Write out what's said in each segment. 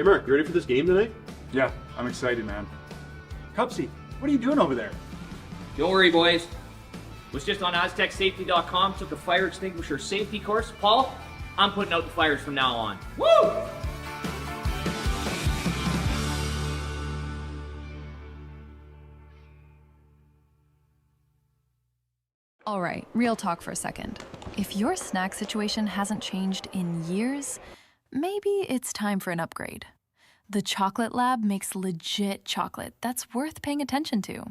Mark, you ready for this game tonight? Yeah, I'm excited, man. Cupsy, what are you doing over there? Don't worry, boys. Was just on AztecSafety.com, took a fire extinguisher safety course. Paul, I'm putting out the fires from now on. Woo! All right, real talk for a second. If your snack situation hasn't changed in years, maybe it's time for an upgrade. The Chocolate Lab makes legit chocolate that's worth paying attention to.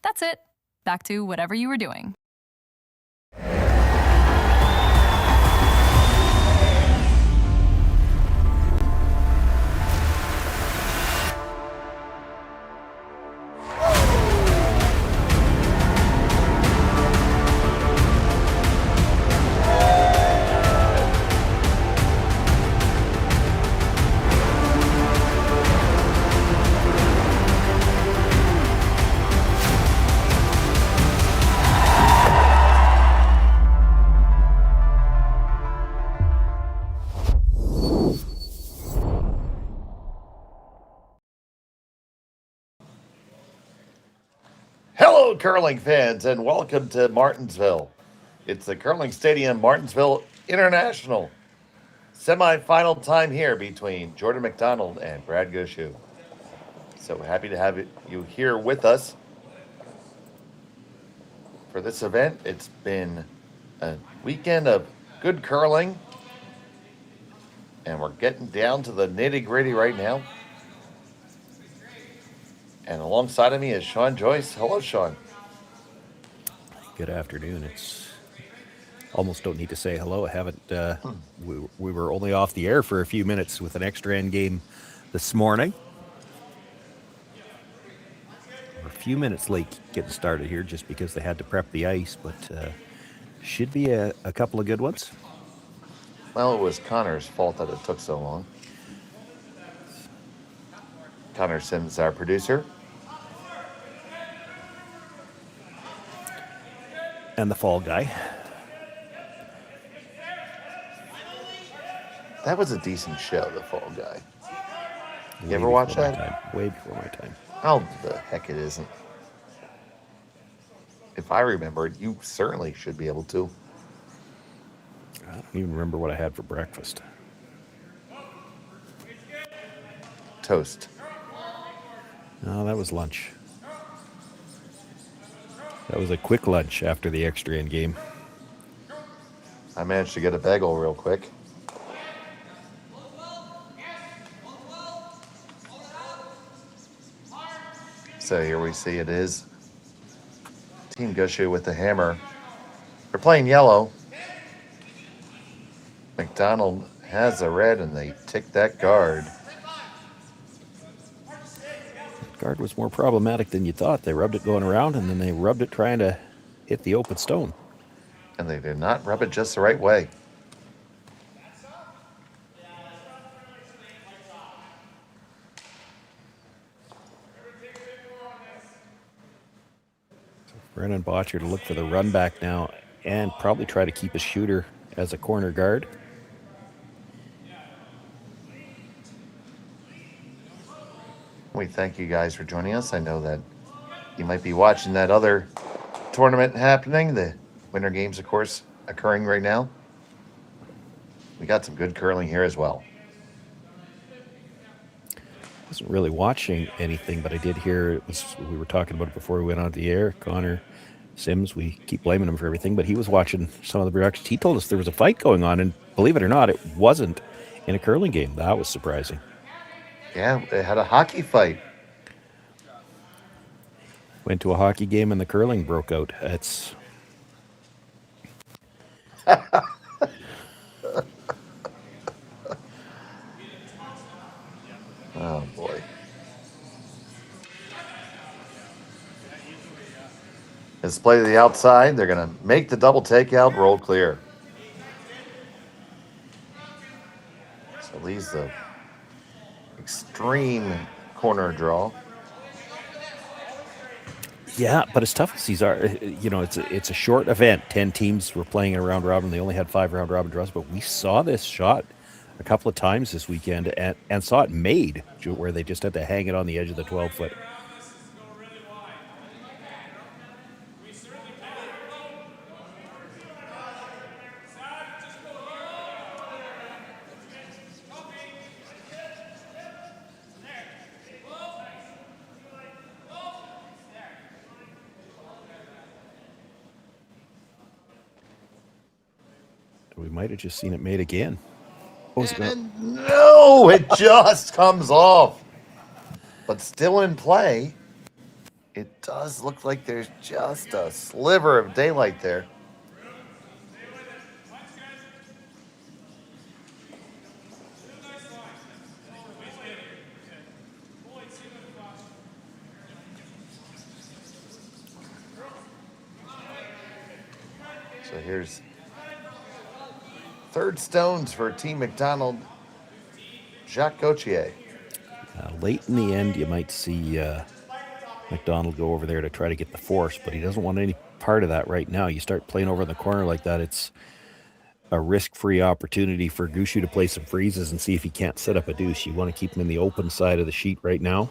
That's it. Back to whatever you were doing. Hello, curling fans, and welcome to Martensville. It's the Curling Stadium Martensville International. Semi-final time here between Jordon McDonald and Brad Gushue. So happy to have you here with us for this event. It's been a weekend of good curling, and we're getting down to the nitty-gritty right now. And alongside of me is Sean Joyce. Hello, Sean. Good afternoon. It's almost don't need to say hello. I haven't. We were only off the air for a few minutes with an extra end game this morning. We're a few minutes late getting started here just because they had to prep the ice, but should be a couple of good ones. Well, it was Connor's fault that it took so long. Connor Sims, our producer. And the fall guy. That was a decent show, The Fall Guy. You ever Way watch before my that? time. Way before my time. Oh, the heck it isn't. If I remember it, you certainly should be able to. I don't even remember what I had for breakfast. Toast. No, that was lunch. That was a quick lunch after the extra end game. I managed to get a bagel real quick. So here we see it is Team Gushue with the hammer. They're playing yellow. McDonald has a red, and they tick that guard. Guard was more problematic than you thought. They rubbed it going around, and then they rubbed it trying to hit the open stone. And they did not rub it just the right way. Brennan Botcher to look for the run back now and probably try to keep a shooter as a corner guard. We thank you guys for joining us. I know that you might be watching that other tournament happening. The Winter Games, of course, occurring right now. We got some good curling here as well. I wasn't really watching anything, but I did hear it was. We were talking about it before we went on the air. Connor Sims, we keep blaming him for everything, but he was watching some of the productions. He told us there was a fight going on, and believe it or not, it wasn't in a curling game. That was surprising. Yeah, they had a hockey fight. Went to a hockey game and the curling broke out. It's Oh, boy. Display to the outside. They're going to make the double takeout, roll clear. So leaves the extreme corner draw. Yeah, but as tough as these are, it's a short event. 10 teams were playing in a round robin. They only had 5 round robin draws, but we saw this shot a couple of times this weekend and saw it made, where they just had to hang it on the edge of the 12-foot. We might have just seen it made again. No, it just comes off. But still in play. It does look like there's just a sliver of daylight there. So here's third stones for Team McDonald, Jacques Gauthier. Late in the end, you might see McDonald go over there to try to get the force, but he doesn't want any part of that right now. You start playing over in the corner like that, it's a risk-free opportunity for Gushue to play some freezes and see if he can't set up a deuce. You want to keep him in the open side of the sheet right now.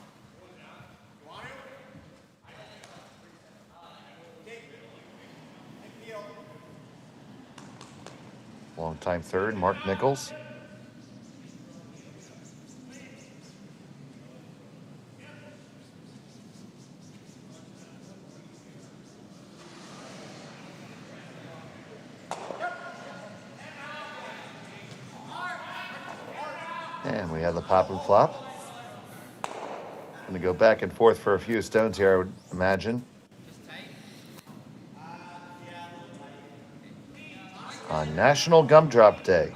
Long-time third, Mark Nichols. And we have the pop and flop. Going to go back and forth for a few stones here, I would imagine. On National Gumdrop Day.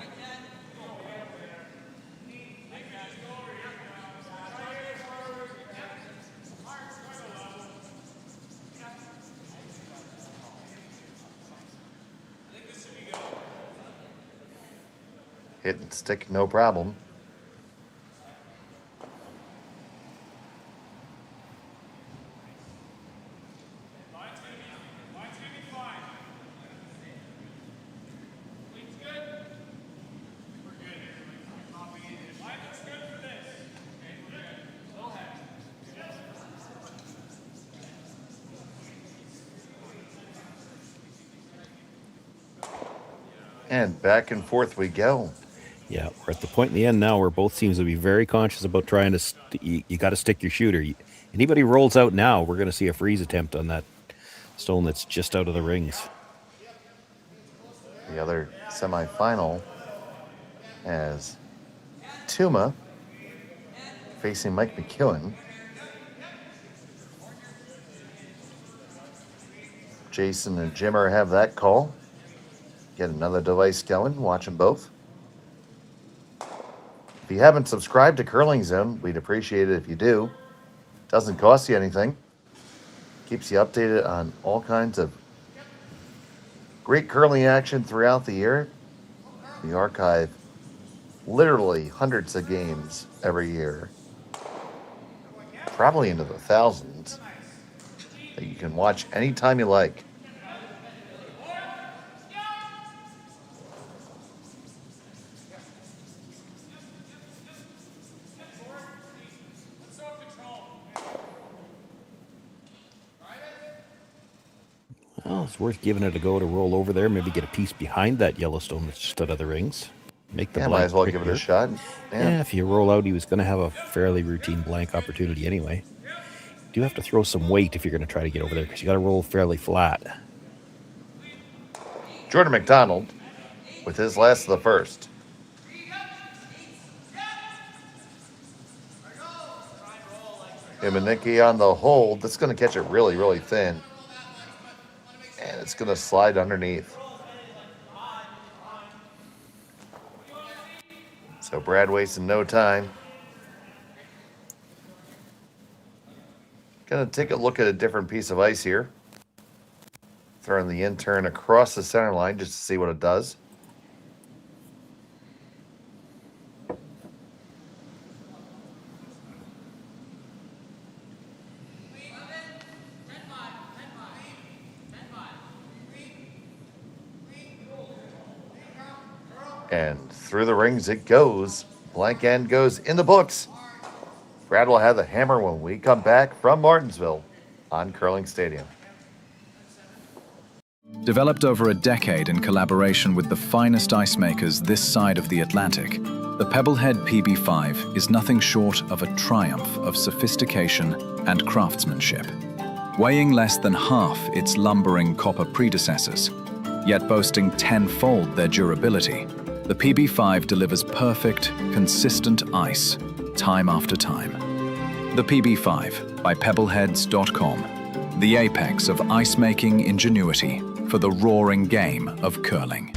Hit and stick, no problem. And back and forth we go. Yeah, we're at the point in the end now where both teams will be very conscious about trying to... you got to stick your shooter. Anybody rolls out now, we're going to see a freeze attempt on that stone that's just out of the rings. The other semifinal as Tuma facing Mike McEwen. Jason and Jimmer have that call. Get another device going, watch them both. If you haven't subscribed to Curling Zone, we'd appreciate it if you do. Doesn't cost you anything. Keeps you updated on all kinds of great curling action throughout the year. We archive literally hundreds of games every year, probably into the thousands, that you can watch anytime you like. Well, it's worth giving it a go to roll over there, maybe get a piece behind that Yellowstone that's just out of the rings. Make the Might as well give it a trickier. shot. Yeah, if you roll out, he was going to have a fairly routine blank opportunity anyway. You do have to throw some weight if you're going to try to get over there, because you got to roll fairly flat. Jordon McDonald with his last of the first. Him and Nicky on the hold. That's going to catch it really, really thin. And it's going to slide underneath. So Brad wasting no time. Going to take a look at a different piece of ice here. Throwing the intern across the center line just to see what it does. And through the rings it goes. Blank end goes in the books. Brad will have the hammer when we come back from Martensville on Curling Stadium. Developed over a decade in collaboration with the finest ice makers this side of the Atlantic, the Pebblehead PB5 is nothing short of a triumph of sophistication and craftsmanship. Weighing less than half its lumbering copper predecessors, yet boasting tenfold their durability, the PB5 delivers perfect, consistent ice, time after time. The PB5 by Pebbleheads.com, the apex of ice-making ingenuity for the roaring game of curling.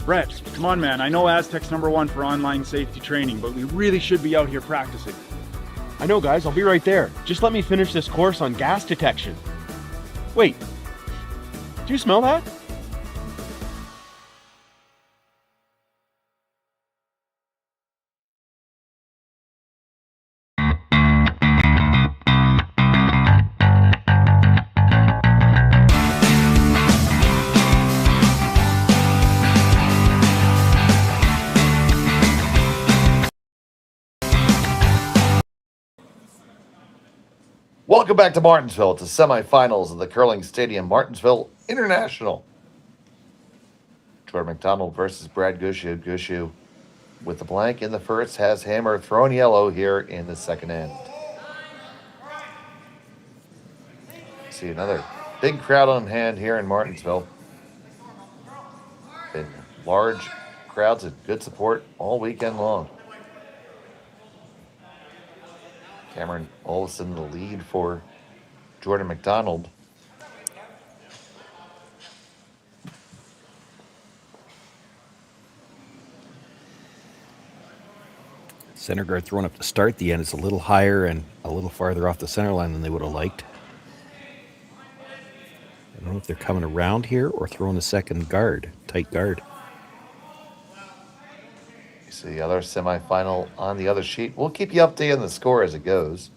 Brett, come on, man. I know Aztec's #1 for online safety training, but we really should be out here practicing. I know, guys. I'll be right there. Just let me finish this course on gas detection. Wait. Do you smell that? Welcome back to Martensville. It's the semifinals of the Curling Stadium Martensville International. Jordon McDonald versus Brad Gushue. Gushue with the blank in the first, has hammer thrown yellow here in the second end. See another big crowd on hand here in Martensville. Been large crowds and good support all weekend long. Cameron Olson the lead for Jordon McDonald. Center guard thrown up to start the end is a little higher and a little farther off the center line than they would have liked. I don't know if they're coming around here or throwing the second guard, tight guard. You see the other semifinal on the other sheet. We'll keep you updated on the score as it goes.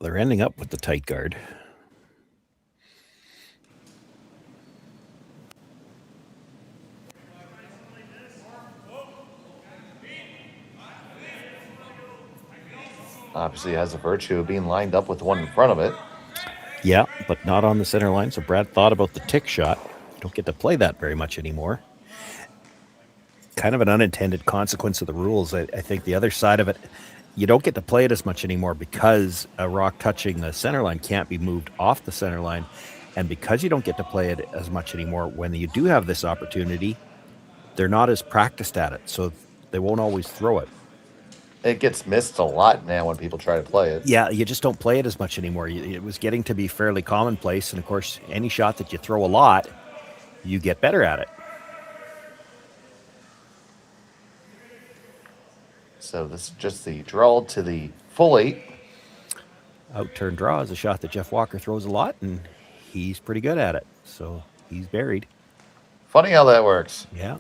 They're ending up with the tight guard. Obviously has the virtue of being lined up with the one in front of it. Yeah, but not on the center line. So Brad thought about the tick shot. You don't get to play that very much anymore. Kind of an unintended consequence of the rules. I think the other side of it, you don't get to play it as much anymore because a rock touching the center line can't be moved off the center line. And because you don't get to play it as much anymore, when you do have this opportunity, they're not as practiced at it. So they won't always throw it. It gets missed a lot now when people try to play it. Yeah, you just don't play it as much anymore. It was getting to be fairly commonplace. And, of course, any shot that you throw a lot, you get better at it. So this is just the draw to the full 8. Out-turn draw is a shot that Jeff Walker throws a lot, and he's pretty good at it. So he's buried. Funny how that works. Yeah.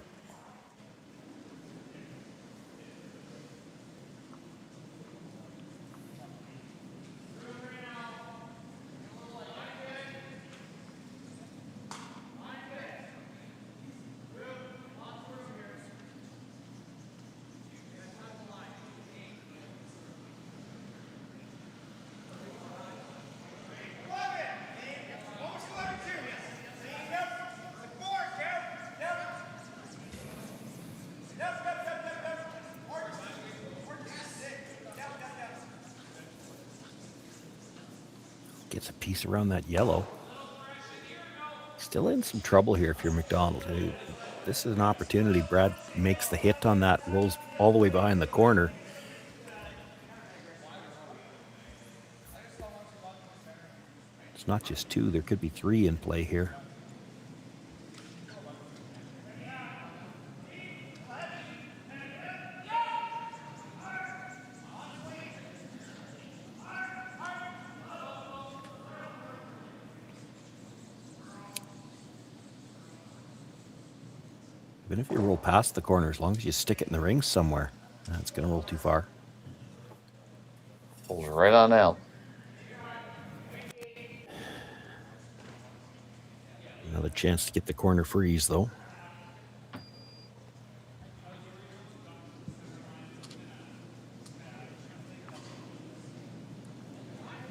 Gets a piece around that yellow. Still in some trouble here if you're McDonald. This is an opportunity. Brad makes the hit on that, rolls all the way behind the corner. It's not just 2. There could be 3 in play here. Even if you roll past the corner, as long as you stick it in the rings somewhere, it's going to roll too far. Pulls right on out. Another chance to get the corner freeze, though.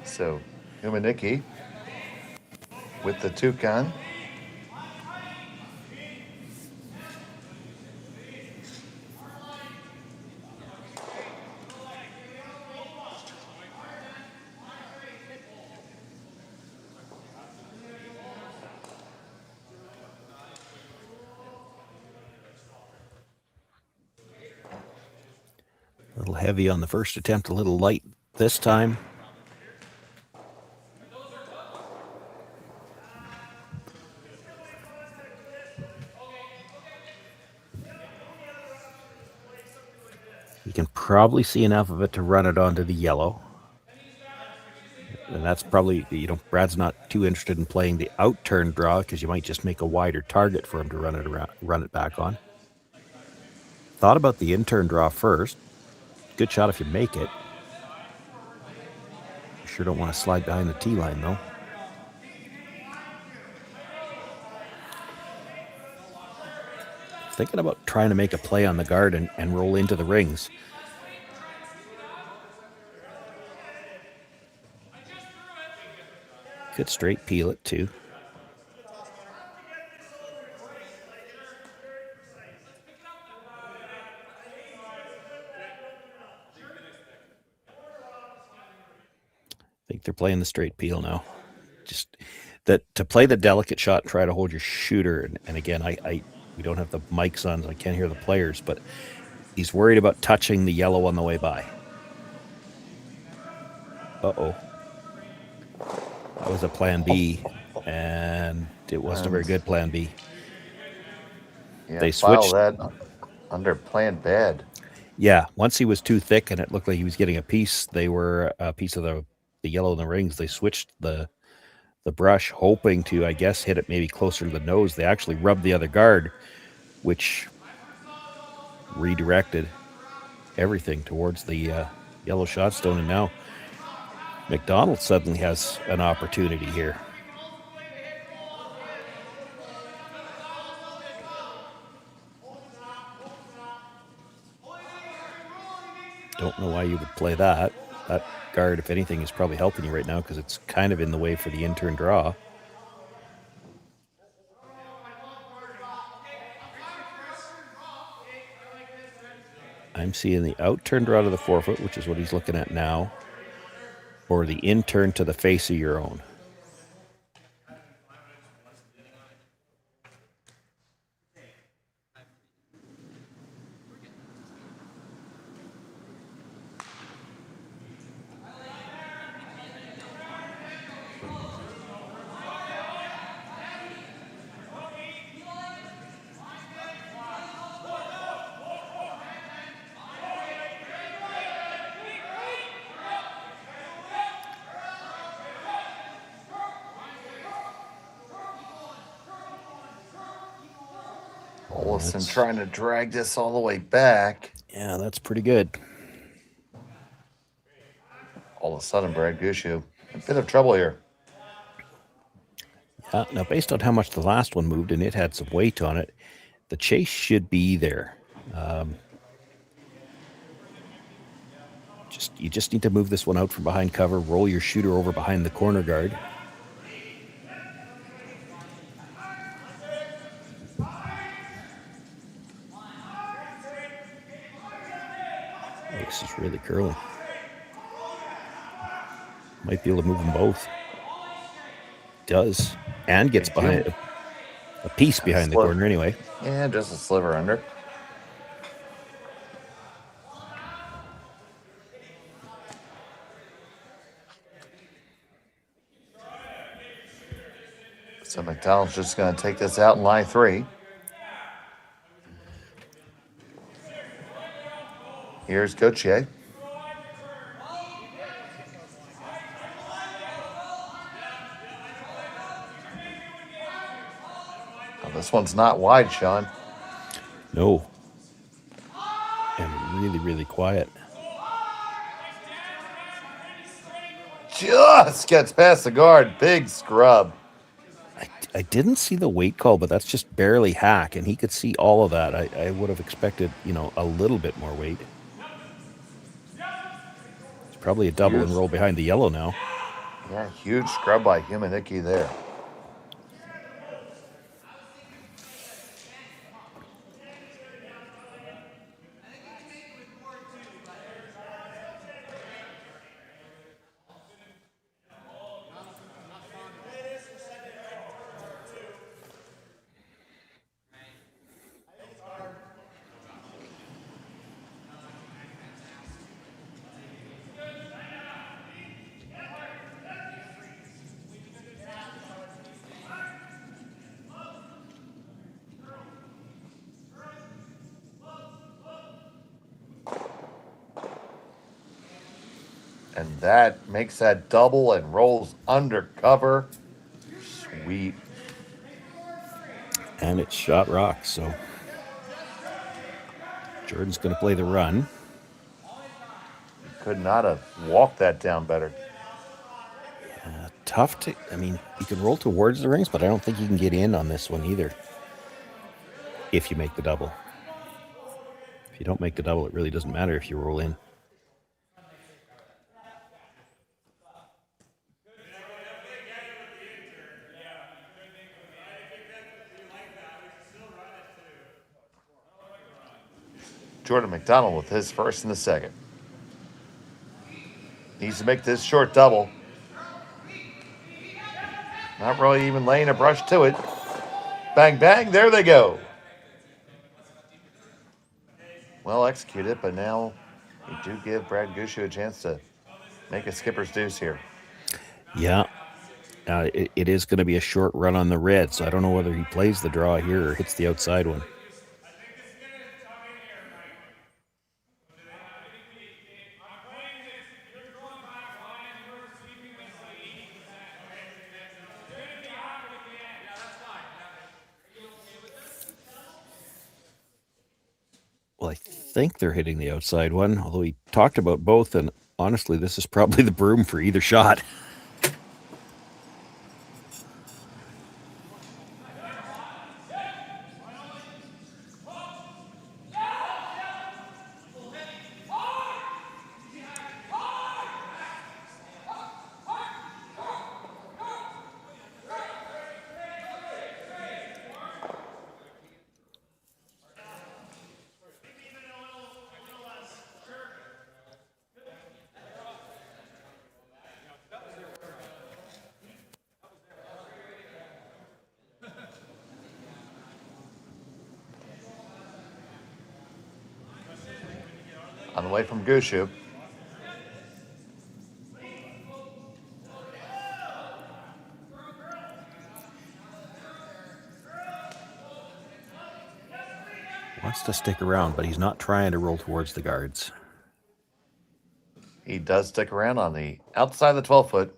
So, Humaniki with the toucan. A little heavy on the first attempt, a little light this time. You can probably see enough of it to run it onto the yellow. And that's probably, Brad's not too interested in playing the out turn draw because you might just make a wider target for him to run it back on. Thought about the in turn draw first. Good shot if you make it. You sure don't want to slide behind the tee line though. Thinking about trying to make a play on the guard and roll into the rings. Could straight peel it too. I think they're playing the straight peel now. Just that to play the delicate shot, try to hold your shooter. And again, we don't have the mics on, so I can't hear the players, but he's worried about touching the yellow on the way by. Uh-oh. That was a plan B, and it wasn't a very good plan B. Yeah, they switched that under plan bad. Yeah, once he was too thick and it looked like he was getting a piece, they were a piece of the yellow in the rings. They switched the brush, hoping to, I guess, hit it maybe closer to the nose. They actually rubbed the other guard, which redirected everything towards the yellow shot stone. And now McDonald suddenly has an opportunity here. Don't know why you would play that. That guard, if anything, is probably helping you right now because it's kind of in the way for the in-turn draw. I'm seeing the out-turn draw to the forefoot, which is what he's looking at now, or the in-turn to the face of your own. Olsen trying to drag this all the way back. Yeah, that's pretty good. All of a sudden, Brad Gushue, a bit of trouble here. Now, based on how much the last one moved, and it had some weight on it, the chase should be there. You just need to move this one out from behind cover, roll your shooter over behind the corner guard. This is really curling. Might be able to move them both. Does. And gets behind a piece behind the corner anyway. Yeah, just a sliver under. So McDonald's just going to take this out in line 3. Here's Gushue. Oh, this one's not wide, Sean. No. And really, really quiet. Just gets past the guard. Big scrub. I didn't see the weight call, but that's just barely hack, and he could see all of that. I would have expected, a little bit more weight. It's probably a double and roll behind the yellow now. Yeah, huge scrub by Humanicki there. And that makes that double and rolls under cover. Sweet. And it's shot rock, so Jordan's going to play the run. Could not have walked that down better. Tough to, you can roll towards the rings, but I don't think you can get in on this one either. If you make the double. If you don't make the double, it really doesn't matter if you roll in. Jordon McDonald with his first and the second. Needs to make this short double. Not really even laying a brush to it. Bang, bang, there they go. Well executed, but now we do give Brad Gushue a chance to make a skipper's deuce here. Yeah. It is going to be a short run on the red, so I don't know whether he plays the draw here or hits the outside one. Well, I think they're hitting the outside one, although he talked about both, and honestly, this is probably the broom for either shot. On the way from Gushue. Wants to stick around, but he's not trying to roll towards the guards. He does stick around on the outside of the 12-foot.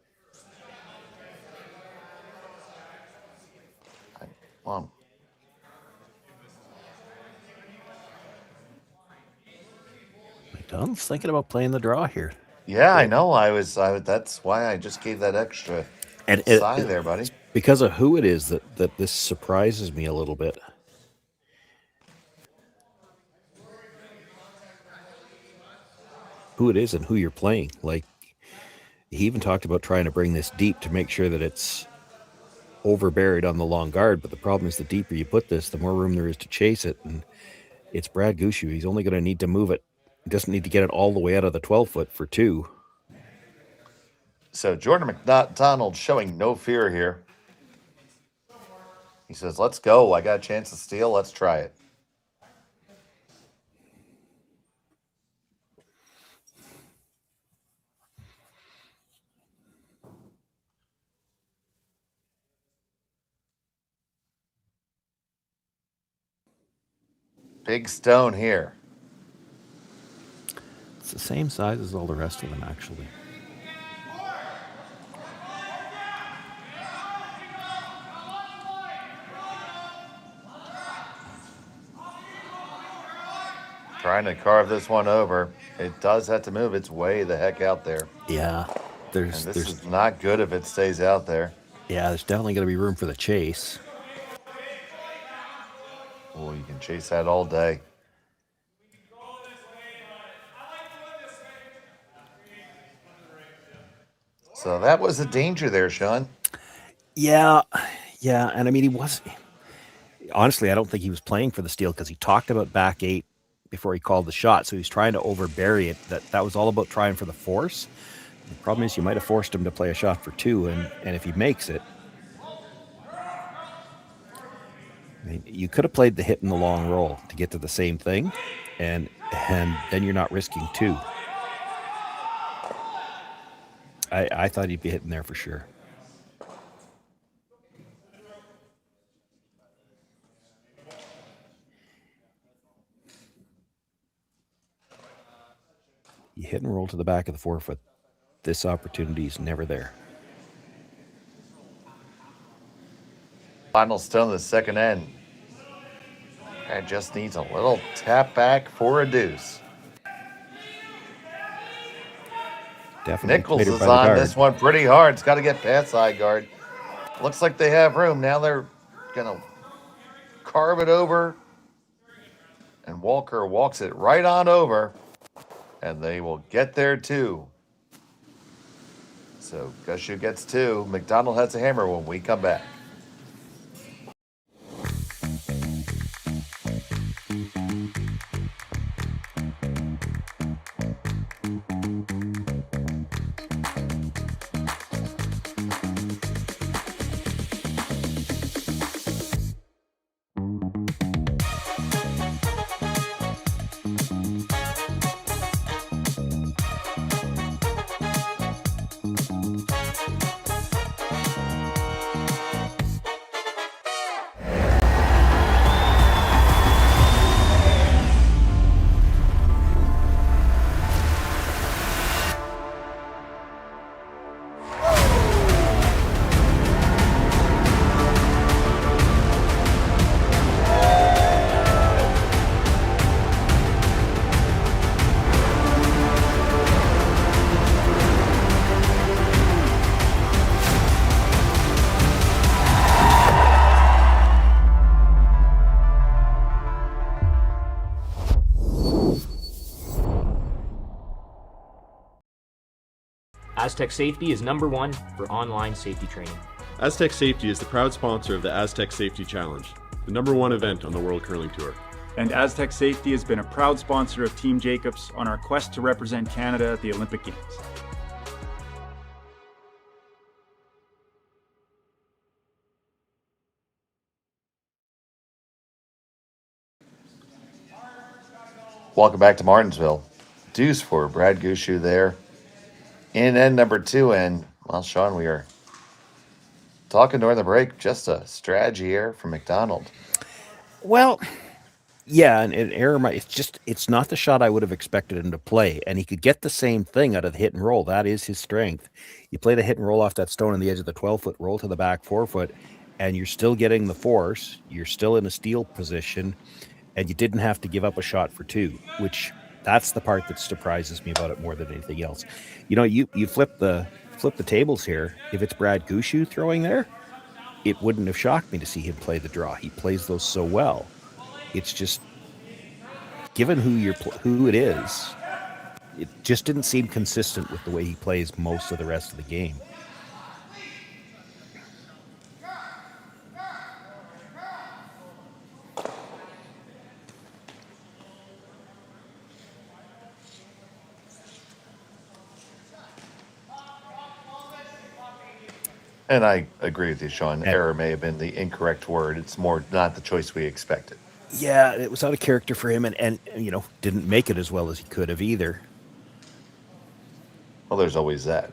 Come on. McDonald's thinking about playing the draw here. Yeah, I know. I was. That's why I just gave that extra sigh there, buddy. Because of who it is that this surprises me a little bit. Who it is and who you're playing. Like, he even talked about trying to bring this deep to make sure that it's over buried on the long guard. But the problem is, the deeper you put this, the more room there is to chase it. And it's Brad Gushue. He's only going to need to move it. He doesn't need to get it all the way out of the 12-foot for two. So Jordon McDonald showing no fear here. He says, let's go. I got a chance to steal. Let's try it. Big stone here. It's the same size as all the rest of them, actually. Trying to carve this one over. It does have to move. It's way the heck out there. Yeah, And this is not good if it stays out there. yeah, there's definitely going to be room for the chase. Oh, you can chase that all day. So that was a danger there, Sean. Yeah, and I mean, he was honestly, I don't think he was playing for the steal because he talked about back 8 before he called the shot, so he's trying to overbury it. That was all about trying for the force. The problem is you might have forced him to play a shot for 2, and if he makes it, I mean, you could have played the hit and the long roll to get to the same thing, and then you're not risking 2. I thought he'd be hitting there for sure. You hit and roll to the back of the 4-foot. This opportunity is never there. Final still in the second end. And just needs a little tap back for a deuce. Definitely Nichols made it is by the on guard. this one pretty hard. It's got to get past side guard. Looks like they have room. Now they're going to carve it over. And Walker walks it right on over. And they will get there too. So Gushue gets 2. McDonald has a hammer when we come back. Aztec Safety is #1 for online safety training. Aztec Safety is the proud sponsor of the Aztec Safety Challenge, the #1 event on the World Curling Tour. And Aztec Safety has been a proud sponsor of Team Jacobs on our quest to represent Canada at the Olympic Games. Welcome back to Martensville. Deuce for Brad Gushue there. In end number 2, and well, Sean, we are talking during the break, just a strategy error from McDonald. Well, yeah, and an error it's not the shot I would have expected him to play, and he could get the same thing out of the hit and roll. That is his strength. You play the hit and roll off that stone on the edge of the 12-foot, roll to the back 4-foot, and you're still getting the force. You're still in a steal position, and you didn't have to give up a shot for 2, which that's the part that surprises me about it more than anything else. You know, you flip the tables here. If it's Brad Gushue throwing there, it wouldn't have shocked me to see him play the draw. He plays those so well. It's just, given who it is, it just didn't seem consistent with the way he plays most of the rest of the game. And I agree with you, Sean. Error may have been the incorrect word. It's more not the choice we expected. Yeah, it was out of character for him, and you know, didn't make it as well as he could have either. Well, there's always that.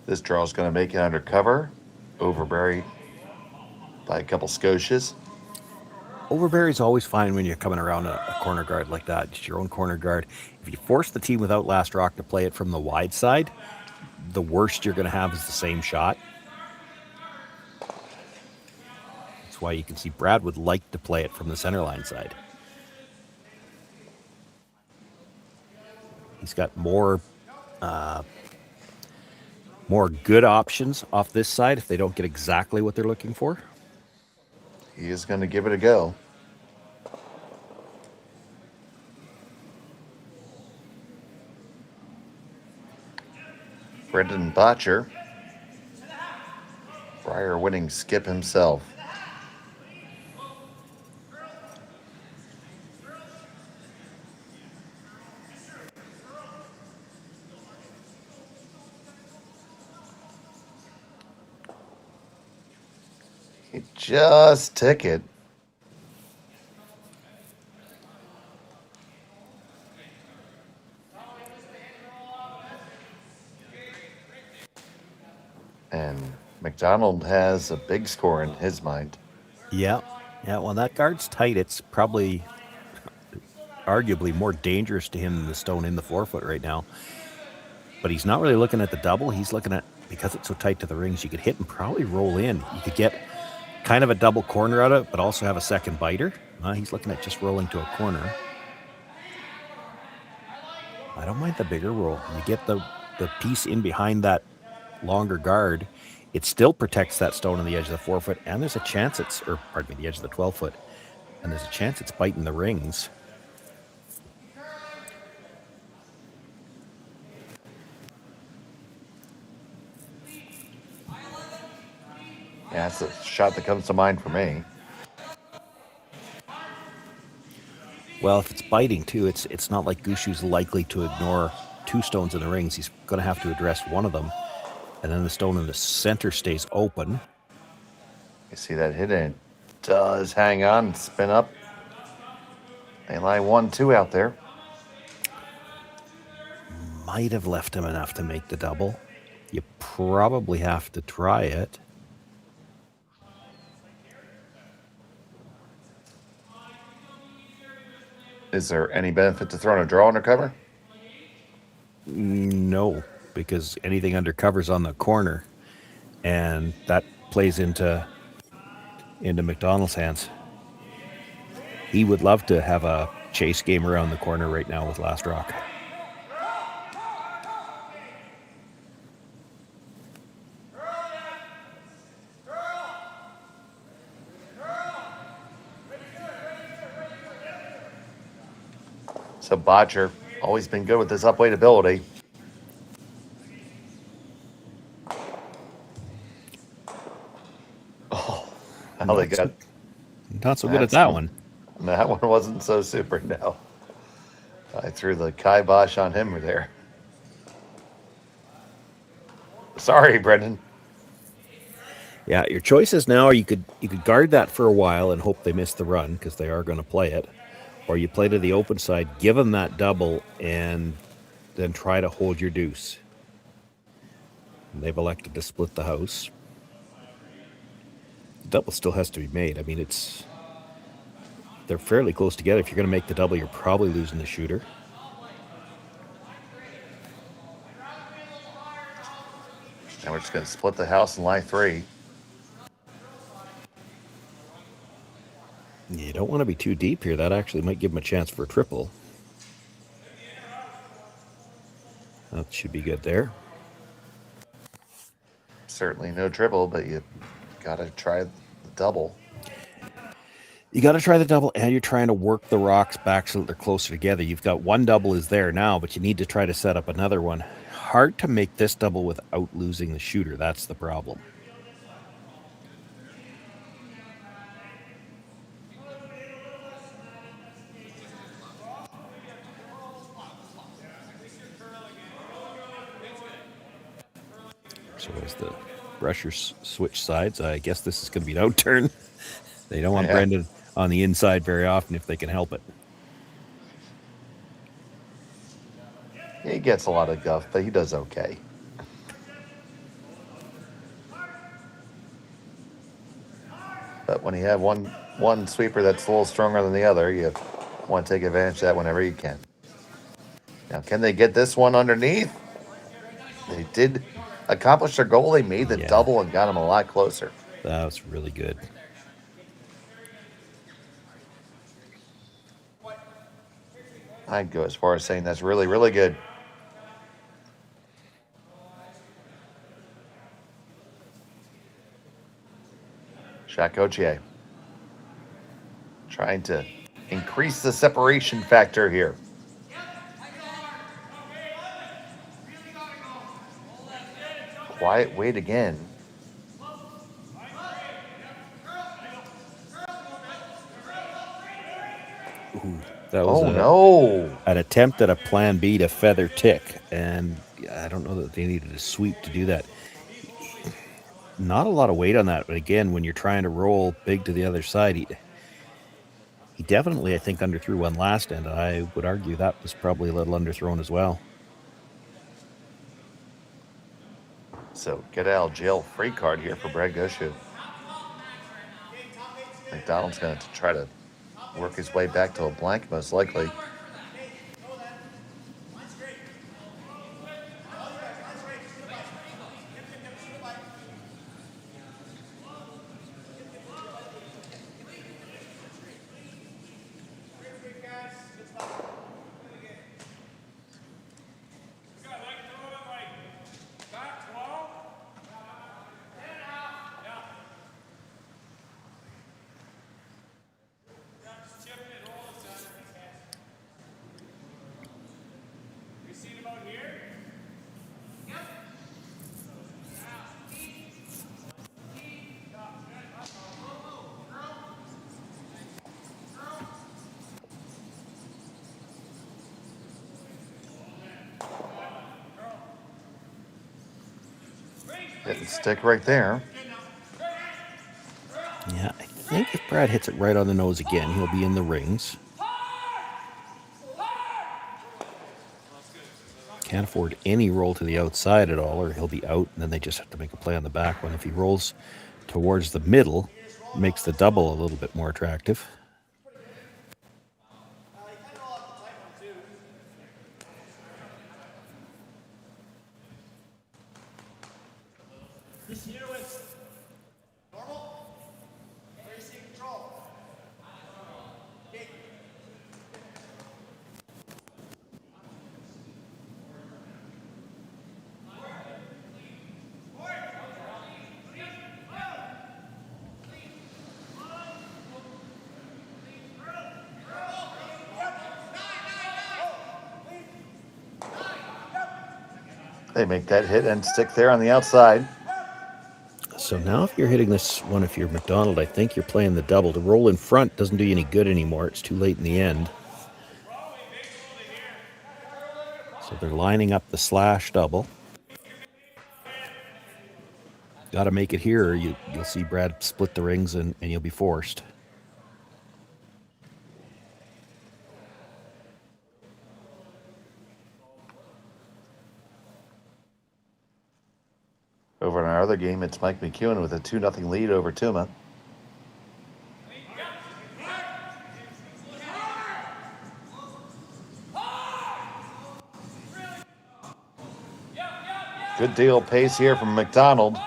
This draw is going to make it undercover. Overbury by a couple Scotias. Overberry's always fine when you're coming around a corner guard like that. Just your own corner guard. If you force the team without last rock to play it from the wide side, the worst you're going to have is the same shot. That's why you can see Brad would like to play it from the center line side. He's got more good options off this side if they don't get exactly what they're looking for. He is going to give it a go. Brendan Botcher. Briar winning skip himself. He just took it. And McDonald has a big score in his mind. Yeah. Well, that guard's tight. It's probably arguably more dangerous to him than the stone in the 4-foot right now. But he's not really looking at the double. He's looking at, because it's so tight to the rings, you could hit and probably roll in. You could get kind of a double corner out of it, but also have a second biter. He's looking at just rolling to a corner. I don't mind the bigger roll. You get the piece in behind that longer guard. It still protects that stone on the edge of the 4-foot, and there's a chance the edge of the 12-foot, and there's a chance it's biting the rings. Yeah, that's a shot that comes to mind for me. Well, if it's biting too, it's not like Gushue's likely to ignore two stones in the rings. He's going to have to address one of them, and then the stone in the center stays open. You see that hit, and it does hang on and spin up. They lie 1-2 out there. Might have left him enough to make the double. You probably have to try it. Is there any benefit to throwing a draw undercover? No, because anything undercover's on the corner, and that plays into McDonald's hands. He would love to have a chase game around the corner right now with last rock. So Botcher, always been good with his upweight ability. Oh, how they got... Not so good at that one. That one wasn't so super, no. I threw the kibosh on him there. Sorry, Brendan. Yeah, your choices now are you could guard that for a while and hope they miss the run because they are going to play it. Or you play to the open side, give them that double, and then try to hold your deuce. And they've elected to split the house. The double still has to be made. I mean, they're fairly close together. If you're going to make the double, you're probably losing the shooter. And we're just going to split the house and lie 3. You don't want to be too deep here. That actually might give him a chance for a triple. That should be good there. Certainly no triple, but you got to try the double. You got to try the double, and you're trying to work the rocks back so that they're closer together. You've got one double is there now, but you need to try to set up another one. Hard to make this double without losing the shooter. That's the problem. So as the brushers switch sides, I guess this is going to be an outturn. They don't want Brendan on the inside very often if they can help it. He gets a lot of guff, but he does okay. when you have one sweeper that's a little stronger than the other, you want to take advantage of that whenever you can. Now, can they get this one underneath? They did accomplish their goal. They made the double and got them a lot closer. That was really good. I'd go as far as saying that's really, really good. Shakochie trying to increase the separation factor here. Quiet wait again. Ooh, that was an attempt at a plan B to feather Tick, and I don't know that they needed a sweep to do that. Not a lot of weight on that, but again, when you're trying to roll big to the other side, he definitely, I think, underthrew one last end. I would argue that was probably a little underthrown as well. So get out of jail free card here for Brad Gushue. McDonald's going to try to work his way back to a blank, most likely. Hitting stick right there. Yeah, I think if Brad hits it right on the nose again, he'll be in the rings. Can't afford any roll to the outside at all, or he'll be out, and then they just have to make a play on the back one. If he rolls towards the middle, it makes the double a little bit more attractive. They make that hit and stick there on the outside. So now if you're hitting this one, if you're McDonald, I think you're playing the double. To roll in front doesn't do you any good anymore. It's too late in the end. So they're lining up the slash double. Got to make it here, or you'll see Brad split the rings and you'll be forced. Over in our other game, it's Mike McEwen with a 2-0 lead over Tuma. Good deal pace here from McDonald.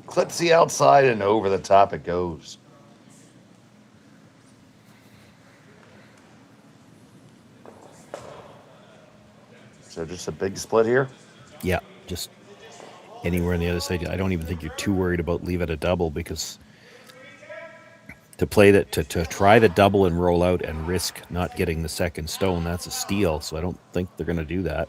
Clips the outside and over the top it goes. So just a big split here? Yeah, just anywhere on the other side. I don't even think you're too worried about leave it a double, because to play that, to try the double and roll out and risk not getting the second stone, that's a steal. So I don't think they're going to do that.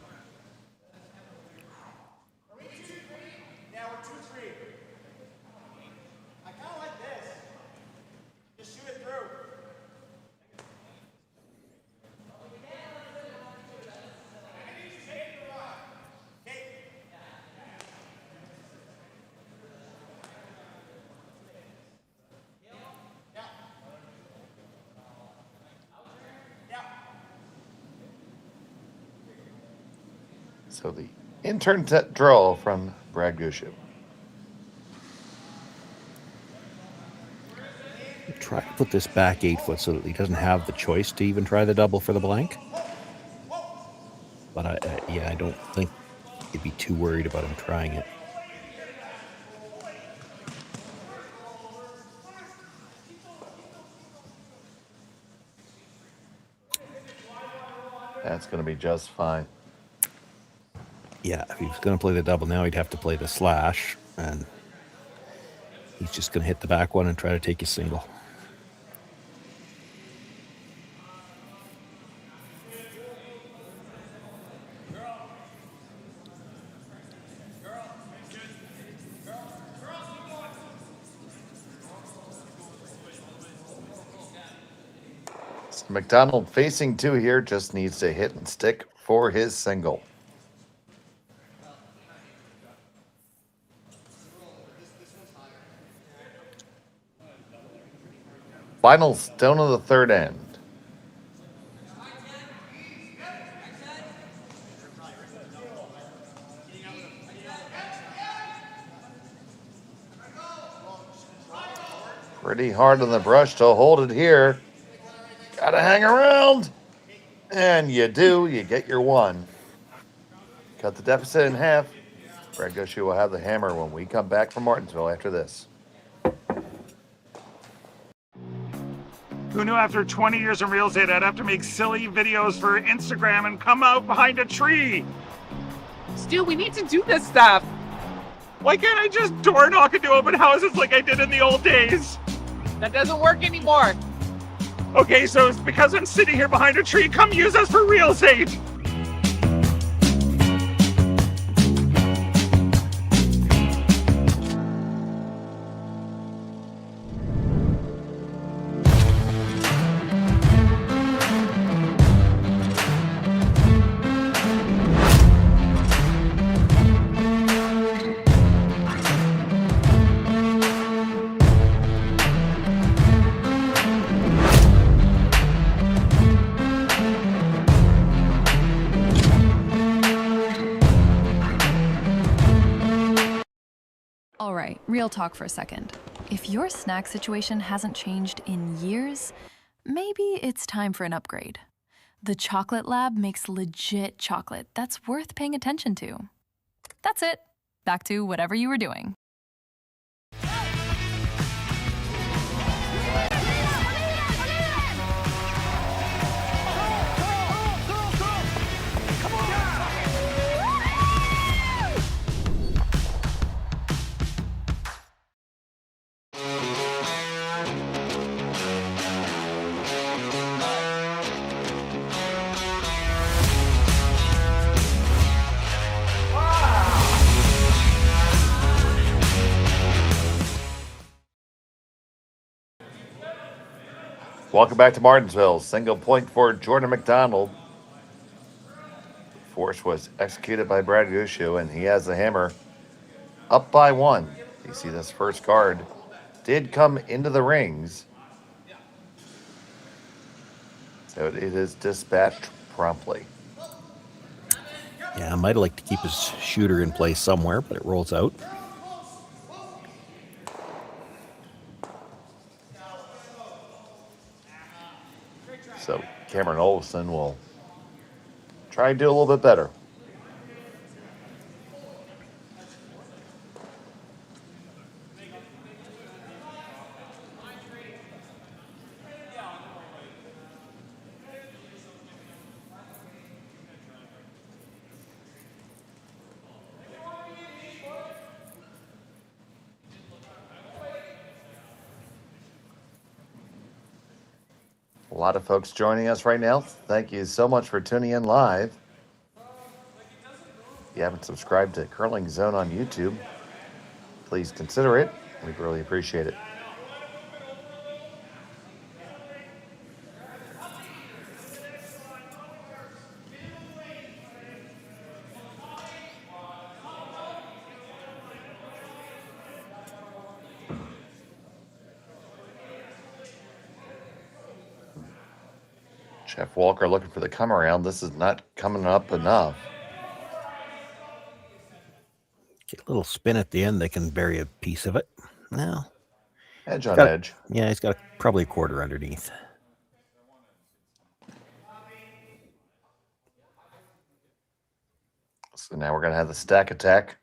So the intern draw from Brad Gushue. try to put this back 8 foot so that he doesn't have the choice to even try the double for the blank. But I don't think he'd be too worried about him trying it. That's going to be just fine. Yeah, if he was going to play the double now, he'd have to play the slash, and he's just going to hit the back one and try to take his single. McDonald facing 2 here, just needs to hit and stick for his single. Final stone of the third end. Pretty hard on the brush to hold it here. Gotta hang around. And you do. You get your 1. Cut the deficit in half. Brad Gushue will have the hammer when we come back from Martensville after this. Who knew after 20 years in real estate I'd have to make silly videos for Instagram and come out behind a tree? Stu, we need to do this stuff. Why can't I just door knock into open houses like I did in the old days? That doesn't work anymore. Okay, so it's because I'm sitting here behind a tree. Come use us for real estate. All right, real talk for a second. If your snack situation hasn't changed in years, maybe it's time for an upgrade. The Chocolate Lab makes legit chocolate that's worth paying attention to. That's it. Back to whatever you were doing. Welcome back to Martensville. Single point for Jordon McDonald. Force was executed by Brad Gushue, and he has the hammer up by 1. You see this first card did come into the rings. So it is dispatched promptly. Yeah, I might have liked to keep his shooter in place somewhere, but it rolls out. So Cameron Olson will try and do a little bit better. A lot of folks joining us right now. Thank you so much for tuning in live. If you haven't subscribed to Curling Zone on YouTube, please consider it. We'd really appreciate it. Jeff Walker looking for the come around. This is not coming up enough. Get a little spin at the end, they can bury a piece of it. Now, Edge on edge. Yeah, he's got probably a quarter underneath. So now we're going to have the stack attack.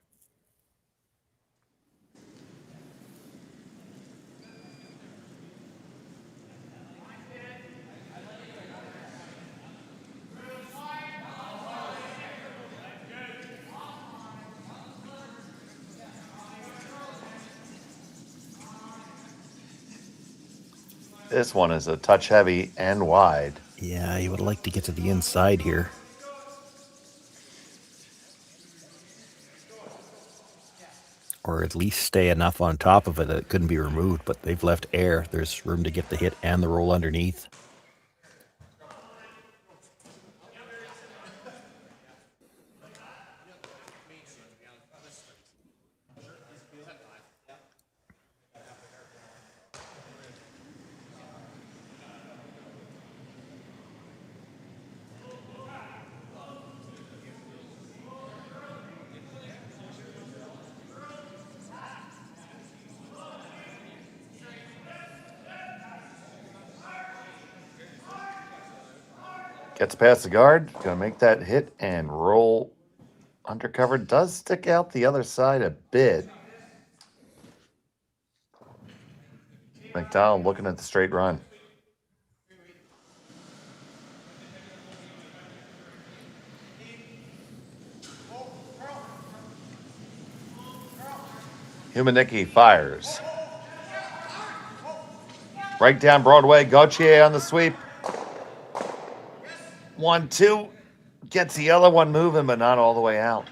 This one is a touch heavy and wide. Yeah, you would like to get to the inside here. Or at least stay enough on top of it that it couldn't be removed, but they've left air. There's room to get the hit and the roll underneath. Gets past the guard, gonna make that hit and roll undercover. Does stick out the other side a bit. McDonald looking at the straight run. Humanicki fires. Right down Broadway, Gauthier on the sweep. 1-2. Gets the other one moving, but not all the way out.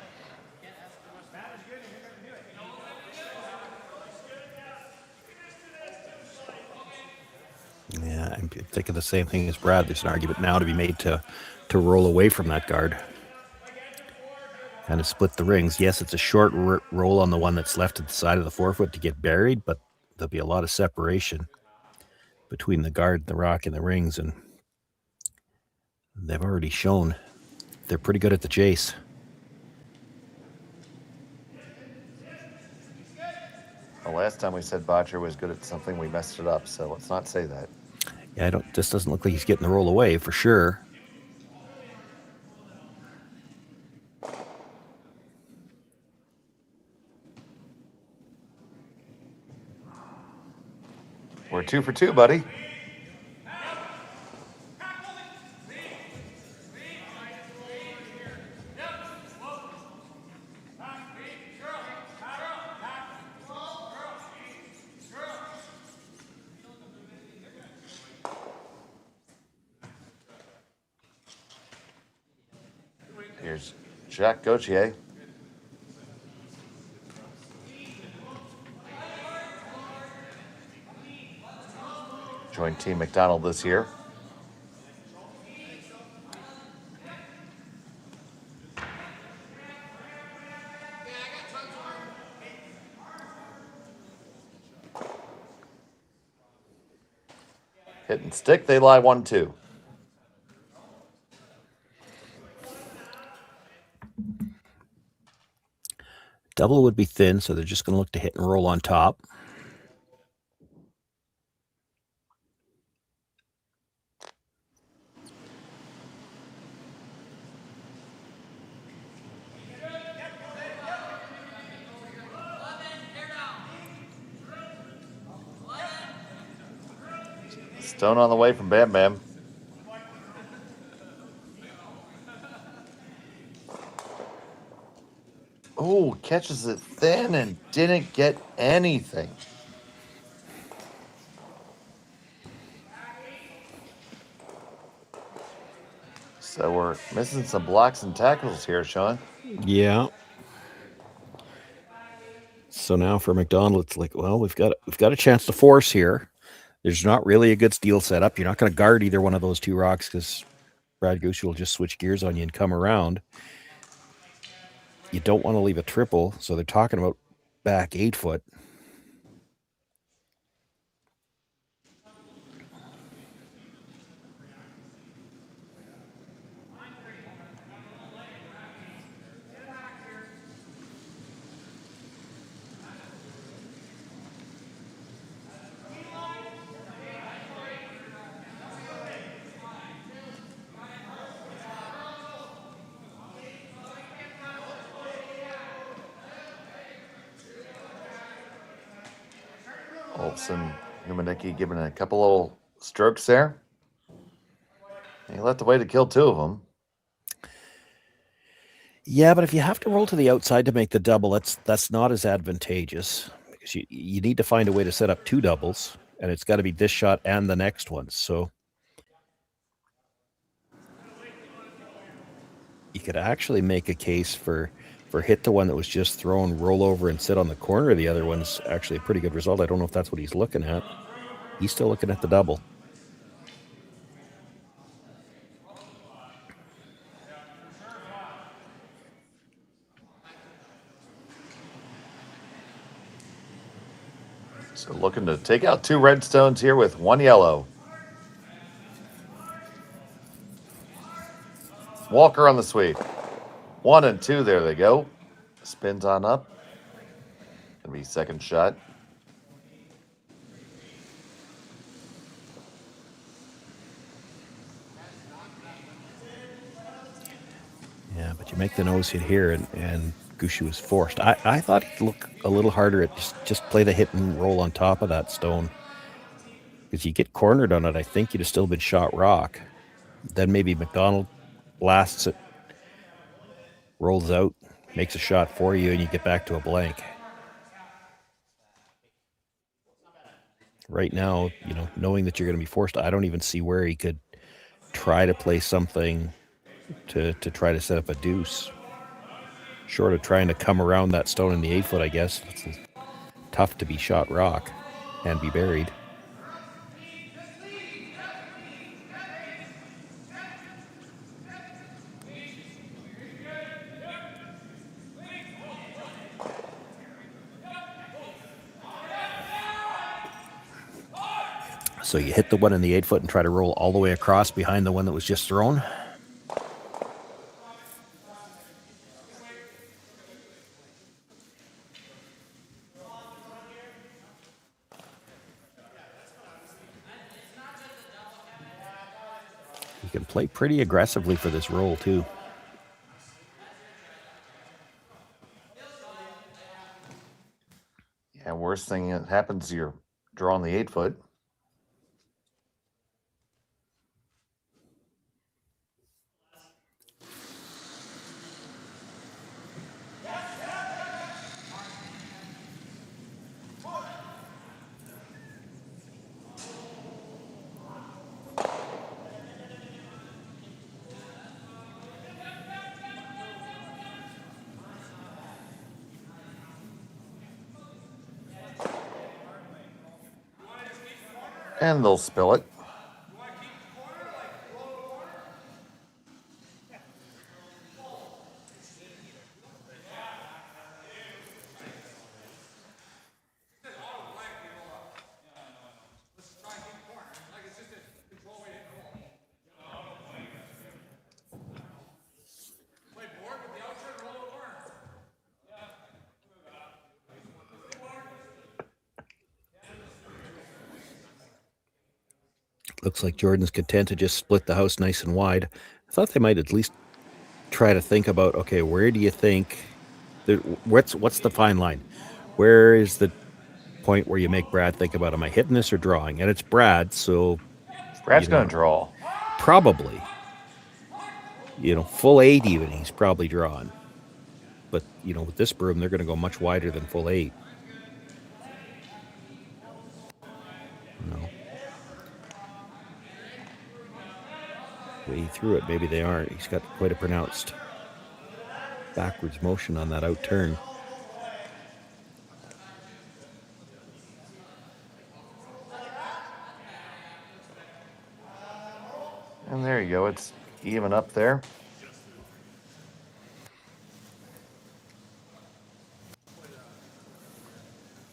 Yeah, I'm thinking the same thing as Brad. There's an argument now to be made to roll away from that guard. Kind of split the rings. Yes, it's a short roll on the one that's left at the side of the forefoot to get buried, but there'll be a lot of separation between the guard, the rock, and the rings, and they've already shown they're pretty good at the chase. The last time we said Botcher was good at something, we messed it up, so let's not say that. Yeah, this doesn't look like he's getting the roll away for sure. We're 2 for 2, buddy. Here's Jacques Gauthier. Joined Team McDonald this year. Hit and stick, they lie 1-2. Double would be thin, so they're just going to look to hit and roll on top. Stone on the way from Bam Bam. Oh, catches it thin and didn't get anything. So we're missing some blocks and tackles here, Sean. Yeah. So now for McDonald, it's like, well, we've got a chance to force here. There's not really a good steal setup. You're not going to guard either one of those two rocks because Brad Gushue will just switch gears on you and come around. You don't want to leave a triple, so they're talking about back 8 foot. Phelps and Numanicki giving a couple little strokes there. He left the way to kill two of them. Yeah, but if you have to roll to the outside to make the double, that's not as advantageous because you need to find a way to set up two doubles, and it's got to be this shot and the next one. So you could actually make a case for hit the one that was just thrown, roll over, and sit on the corner. The other one's actually a pretty good result. I don't know if that's what he's looking at. He's still looking at the double. So looking to take out two red stones here with one yellow. Walker on the sweep. 1 and 2, there they go. Spins on up. Gonna be second shot. Yeah, but you make the nose hit here, and Gushue was forced. I thought he'd look a little harder at just play the hit and roll on top of that stone. Because you get cornered on it, I think you'd have still been shot rock. Then maybe McDonald blasts it, rolls out, makes a shot for you, and you get back to a blank. Right now, knowing that you're going to be forced, I don't even see where he could try to play something to try to set up a deuce. Short of trying to come around that stone in the 8 foot, I guess. It's tough to be shot rock and be buried. So you hit the one in the 8 foot and try to roll all the way across behind the one that was just thrown. You can play pretty aggressively for this roll too. Yeah, worst thing that happens, you're drawing the 8 foot. And they'll spill it. Looks like Jordan's content to just split the house nice and wide. I thought they might at least try to think about, okay, where do you think, what's the fine line? Where is the point where you make Brad think about, am I hitting this or drawing? And it's Brad, so... Brad's going to draw. Probably. Full 8 even, he's probably drawing. But, with this broom, they're going to go much wider than full 8. Way he threw it, maybe they aren't. He's got quite a pronounced backwards motion on that out turn. And there you go. It's even up there.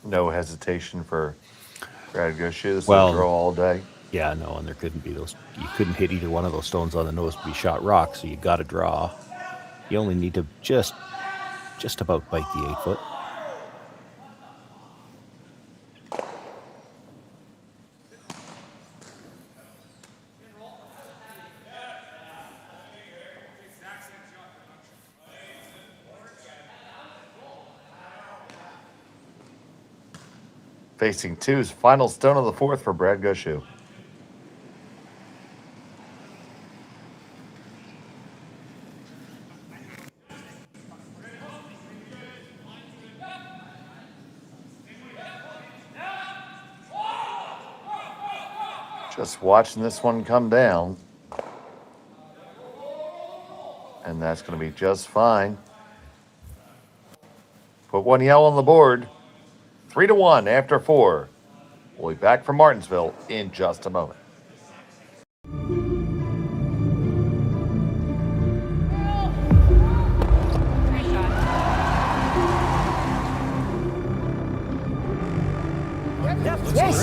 No hesitation for Brad Gushue. This will draw all day. Yeah, no, and there couldn't be those. You couldn't hit either one of those stones on the nose to be shot rock, so you got to draw. You only need to just about bite the 8 foot. Facing two's final stone of the fourth for Brad Gushue. Just watching this one come down. And that's going to be just fine. Put one yellow on the board. 3-1 after 4. We'll be back from Martensville in just a moment.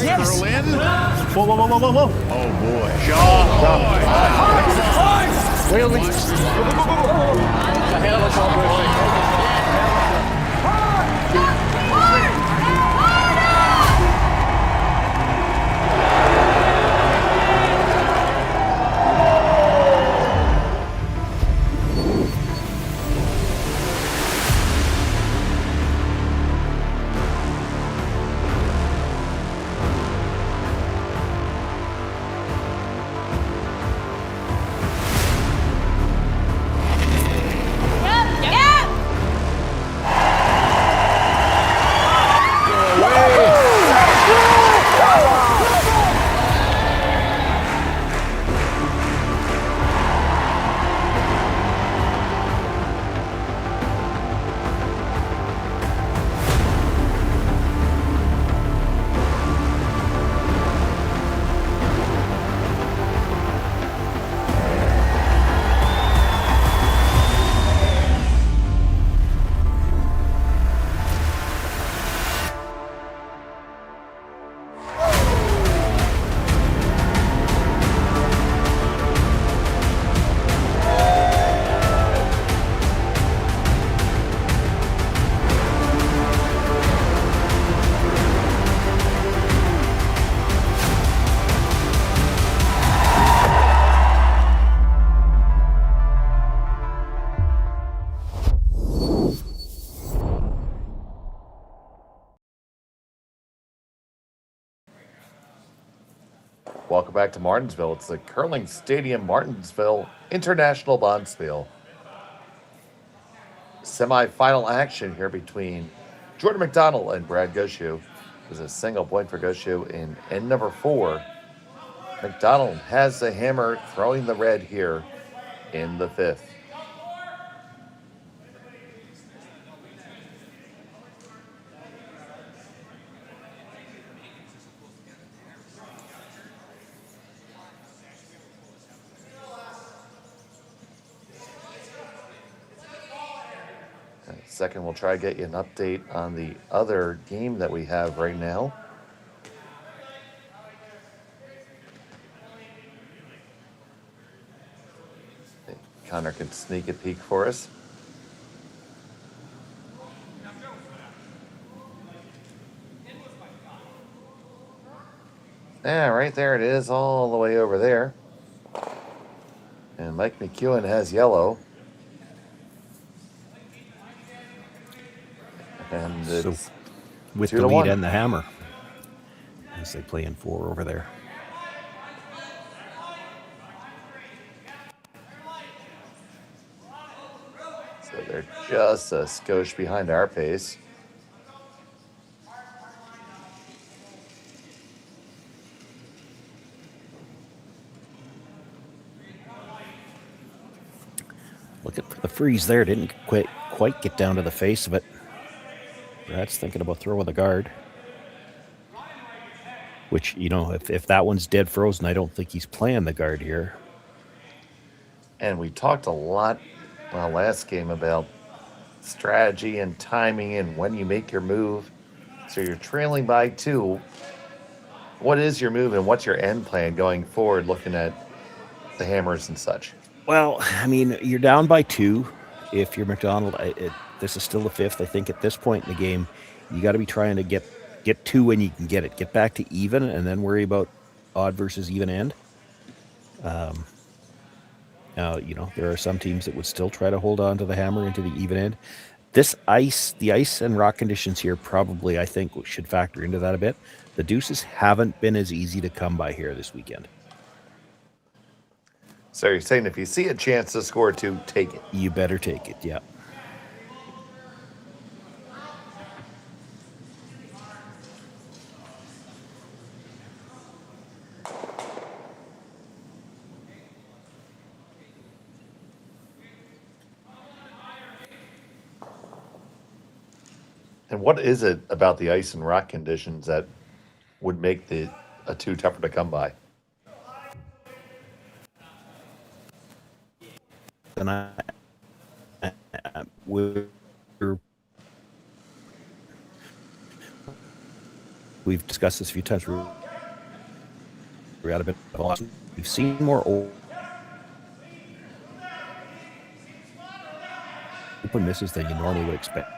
Yes. In. Whoa. Oh, boy. Welcome back to Martensville. It's the Curling Stadium, Martensville International Bonspiel. Semi-final action here between Jordon McDonald and Brad Gushue. There's a single point for Gushue in end number 4. McDonald has the hammer, throwing the red here in the 5th. Second, we'll try to get you an update on the other game that we have right now. Connor can sneak a peek for us. Yeah, right there it is, all the way over there. And Mike McEwen has yellow. And So it's with 2 the to lead 1. and the hammer, as they play in 4 over there. So they're just a skosh behind our pace. Looking for the freeze there. Didn't quite get down to the face of it. Brad's thinking about throwing the guard. Which, you know, if that one's dead frozen, I don't think he's playing the guard here. And we talked a lot last game about strategy and timing and when you make your move. So you're trailing by 2. What is your move and what's your end plan going forward, looking at the hammers and such? Well, I mean, you're down by 2. If you're McDonald, this is still the 5th. I think at this point in the game, you got to be trying to get 2 when you can get it. Get back to even and then worry about odd versus even end. Now, you know, there are some teams that would still try to hold on to the hammer into the even end. the ice and rock conditions here probably, I think, should factor into that a bit. The deuces haven't been as easy to come by here this weekend. So you're saying if you see a chance to score 2, take it. You better take it, yeah. And what is it about the ice and rock conditions that would make a 2 tougher to come by? And we've discussed this a few times. We're out a bit of awesome. We've seen more open misses than you normally would expect.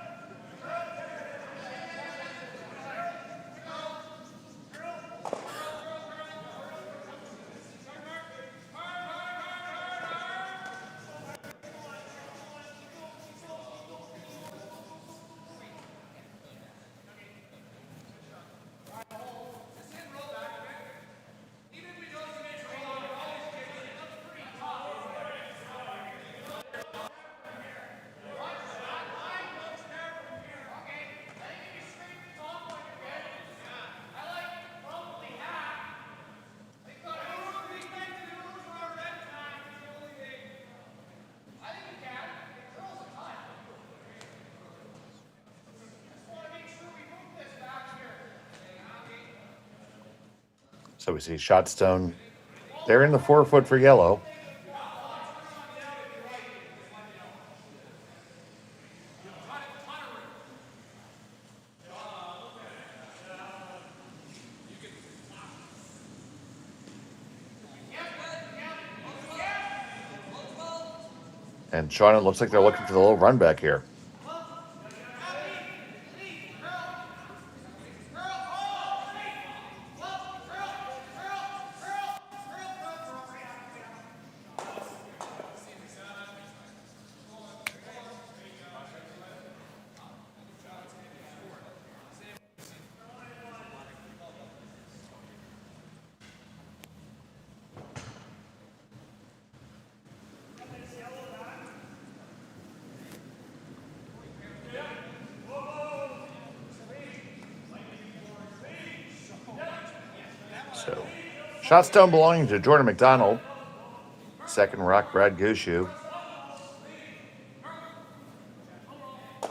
So we see Shotstone. They're in the 4-foot for yellow. And Sean, it looks like they're looking for the little run back here. So, Shotstone belonging to Jordon McDonald. Second rock, Brad Gushue.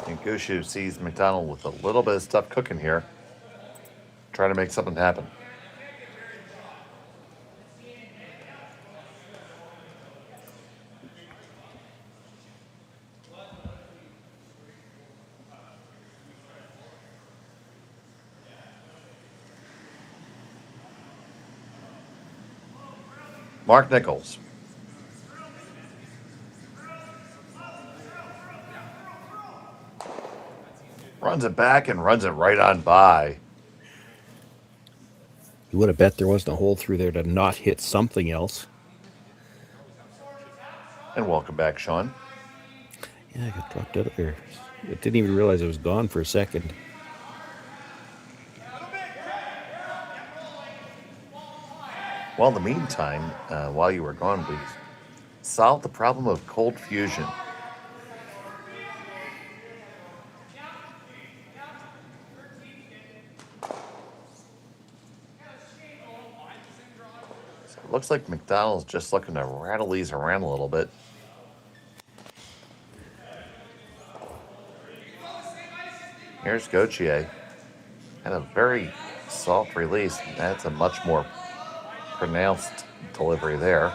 And Gushue sees McDonald with a little bit of stuff cooking here. Trying to make something happen. Mark Nichols. Runs it back and runs it right on by. You would have bet there wasn't a hole through there to not hit something else. And welcome back, Sean. Yeah, I got dropped out of there. I didn't even realize it was gone for a second. Well, in the meantime, while you were gone, we solved the problem of cold fusion. So it looks like McDonald's just looking to rattle these around a little bit. Here's Gauthier. And a very soft release. That's a much more pronounced delivery there.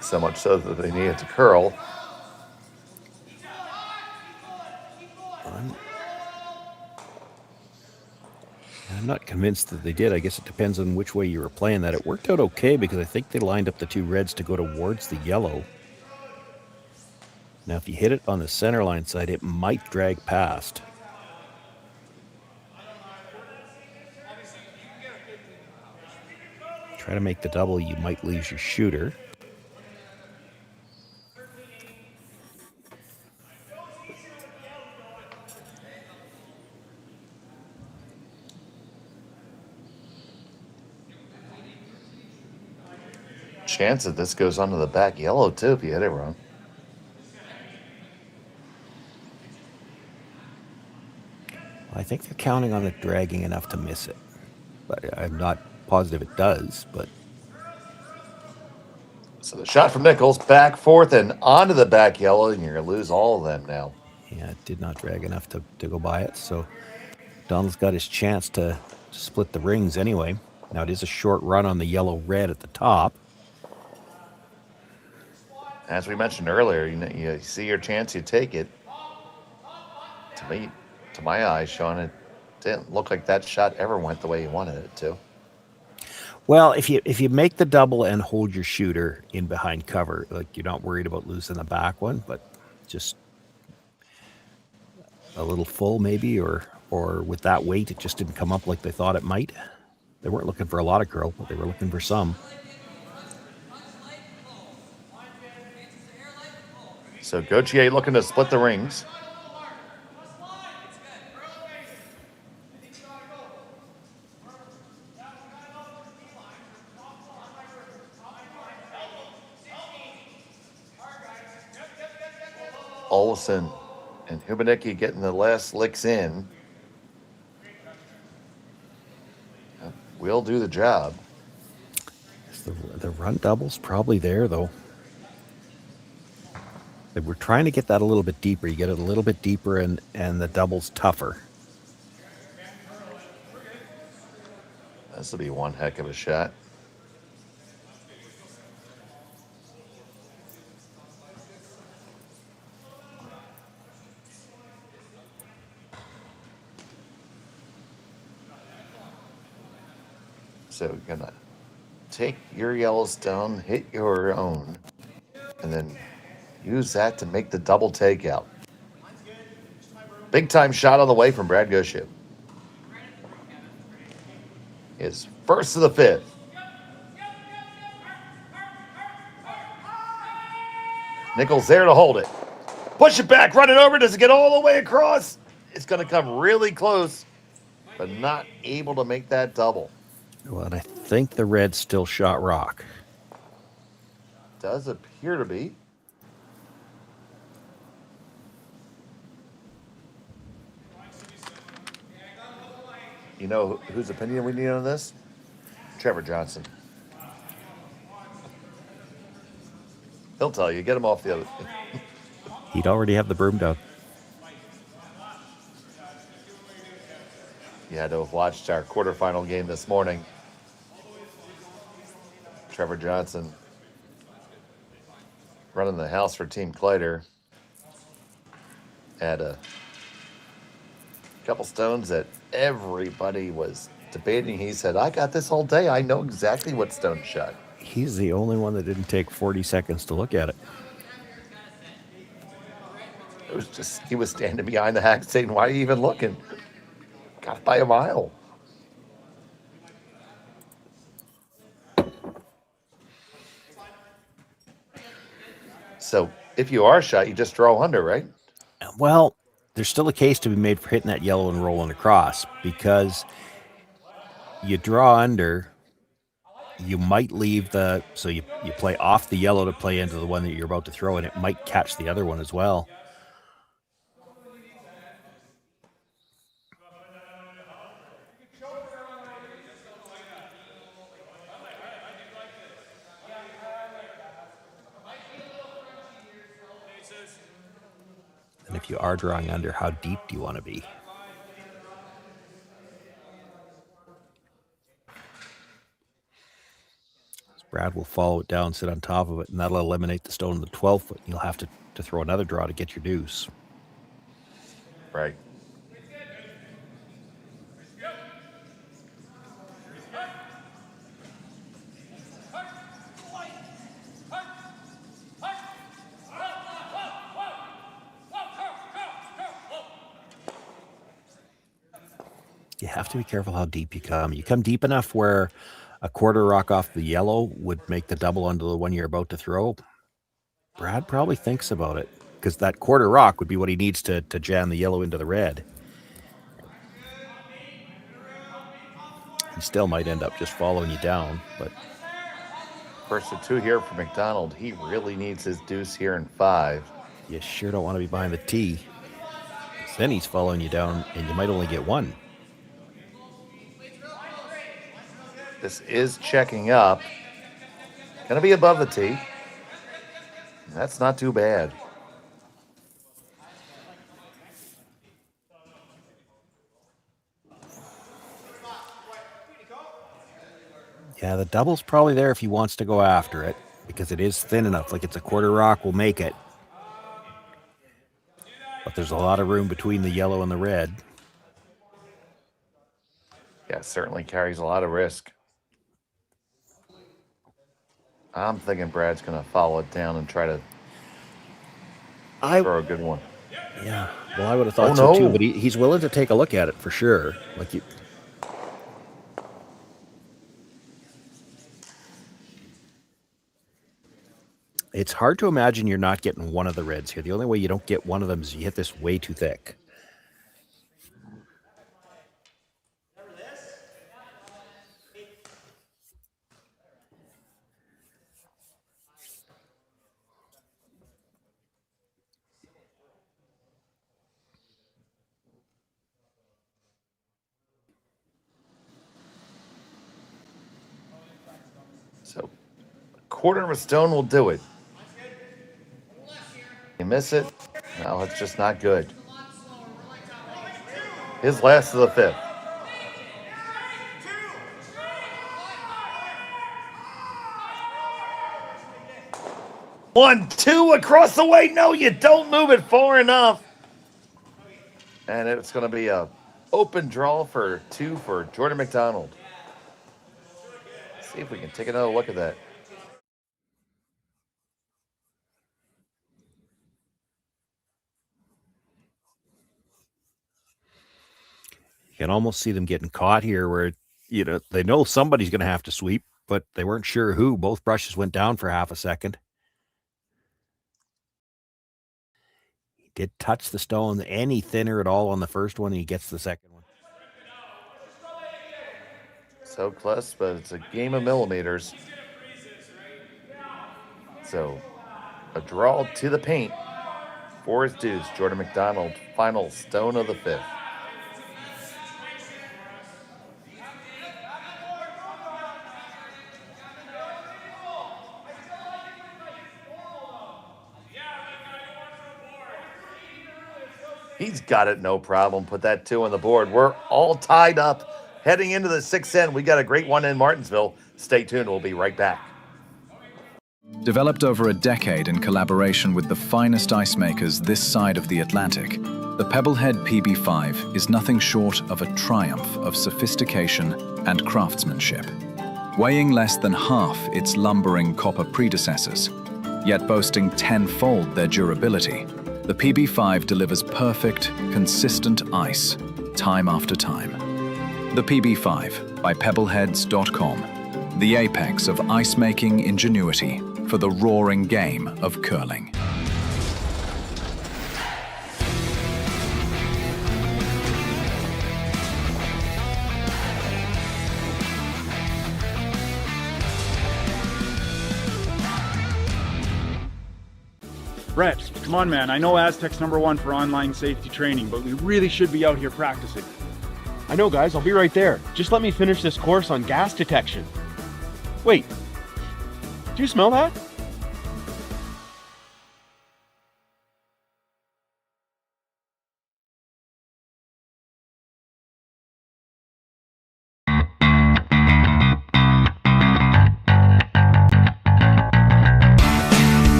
So much so that they needed to curl. I'm not convinced that they did. I guess it depends on which way you were playing that. It worked out okay because I think they lined up the two reds to go towards the yellow. Now, if you hit it on the center line side, it might drag past. Try to make the double, you might lose your shooter. chance that this goes onto the back yellow, too, if you hit it wrong. I think they're counting on it dragging enough to miss it. But I'm not positive it does, but... So the shot from Nichols, back fourth and onto the back yellow, and you're going to lose all of them now. Yeah, it did not drag enough to go by it, so Donald's got his chance to split the rings anyway. Now it is a short run on the yellow-red at the top. As we mentioned earlier, you see your chance, you take it. To my eyes, Sean, it didn't look like that shot ever went the way you wanted it to. Well, if you make the double and hold your shooter in behind cover, like you're not worried about losing the back one, but just a little full maybe, or with that weight, it just didn't come up like they thought it might. They weren't looking for a lot of curl, but they were looking for some. So Gushue looking to split the rings. Olsen and Hubenicki getting the last licks in. We'll do the job. The run double's probably there, though. We're trying to get that a little bit deeper. You get it a little bit deeper, and the double's tougher. This will be one heck of a shot. So you're gonna take your Yellowstone, hit your own, and then use that to make the double takeout. Big time shot on the way from Brad Gushue. His first of the fifth. Nichols there to hold it. Push it back, run it over. Does it get all the way across? It's going to come really close, but not able to make that double. Well, and I think the red still shot rock. Does appear to be. You know whose opinion we need on this? Trevor Johnson. He'll tell you, get him off the other. He'd already have the broom down. You had to have watched our quarterfinal game this morning. Trevor Johnson running the house for Team Clyder. Had a couple stones that everybody was debating. He said, I got this all day. I know exactly what stone shot. He's the only one that didn't take 40 seconds to look at it. It was just, he was standing behind the hack saying, why are you even looking? Got it by a mile. So if you are shot, you just draw under, right? Well, there's still a case to be made for hitting that yellow and rolling across, because you draw under, you might leave so you play off the yellow to play into the one that you're about to throw, and it might catch the other one as well. And if you are drawing under, how deep do you want to be? Brad will follow it down, sit on top of it, and that'll eliminate the stone in the 12 foot. You'll have to throw another draw to get your deuce. Right. You have to be careful how deep you come. You come deep enough where a quarter rock off the yellow would make the double onto the one you're about to throw. Brad probably thinks about it, because that quarter rock would be what he needs to jam the yellow into the red. He still might end up just following you down, but First of 2 here for McDonald. He really needs his deuce here in 5. You sure don't want to be behind the tee. Then he's following you down, and you might only get one. This is checking up. Gonna be above the tee. That's not too bad. Yeah, the double's probably there if he wants to go after it, because it is thin enough. Like, it's a quarter rock will make it. But there's a lot of room between the yellow and the red. Yeah, certainly carries a lot of risk. I'm thinking Brad's going to follow it down and try to throw a good one. Yeah, well, I would have thought so too, but he's willing to take a look at it for sure. Like, you... It's hard to imagine you're not getting one of the reds here. The only way you don't get one of them is you hit this way too thick. So, a quarter of a stone will do it. You miss it? No, it's just not good. His last of the 5th. One, two across the way. No, you don't move it far enough. And it's going to be a open draw for 2 for Jordon McDonald. See if we can take another look at that. You can almost see them getting caught here where, you know, they know somebody's going to have to sweep, but they weren't sure who. Both brushes went down for half a second. He did touch the stone any thinner at all on the first one, and he gets the second one. So close, but it's a game of millimeters. So a draw to the paint for his deuce. Jordon McDonald, final stone of the 5th. He's got it, no problem. Put that 2 on the board. We're all tied up. Heading into the 6th end, we got a great one in Martensville. Stay tuned. We'll be right back. Developed over a decade in collaboration with the finest ice makers this side of the Atlantic, the Pebblehead PB5 is nothing short of a triumph of sophistication and craftsmanship. Weighing less than half its lumbering copper predecessors, yet boasting tenfold their durability, the PB5 delivers perfect, consistent ice, time after time. The PB5 by Pebbleheads.com, the apex of ice-making ingenuity for the roaring game of curling. Brett, come on, man. I know Aztec's #1 for online safety training, but we really should be out here practicing. I know, guys. I'll be right there. Just let me finish this course on gas detection. Wait. Do you smell that?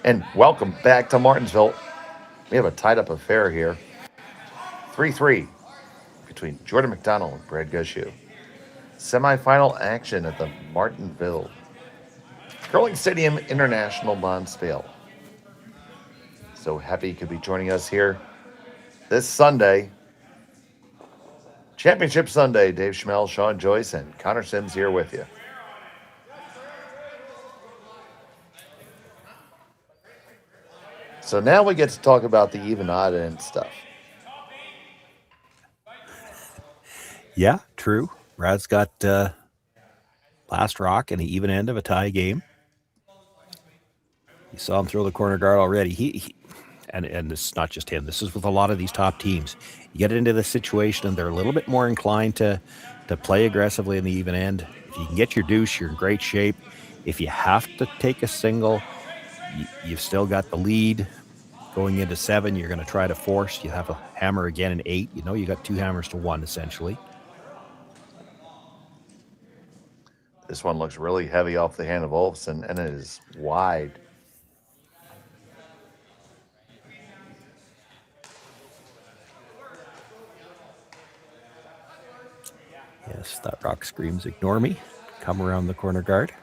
And welcome back to Martensville. We have a tied-up affair here. 3-3 between Jordon McDonald and Brad Gushue. Semi-final action at the Martensville Curling Stadium International Manitoba. So happy you could be joining us here this Sunday. Championship Sunday. Dave Schmel, Sean Joyce, and Connor Sims here with you. So now we get to talk about the even odd end stuff. Yeah, true. Brad's got last rock and the even end of a tie game. You saw him throw the corner guard already. And this is not just him. This is with a lot of these top teams. You get into this situation and they're a little bit more inclined to play aggressively in the even end. If you can get your deuce, you're in great shape. If you have to take a single, you've still got the lead. Going into 7, you're going to try to force. You have a hammer again in 8. You know you got 2 hammers to 1, essentially. This one looks really heavy off the hand of Olofsson, and it is wide. Yes, that rock screams, ignore me. Come around the corner guard.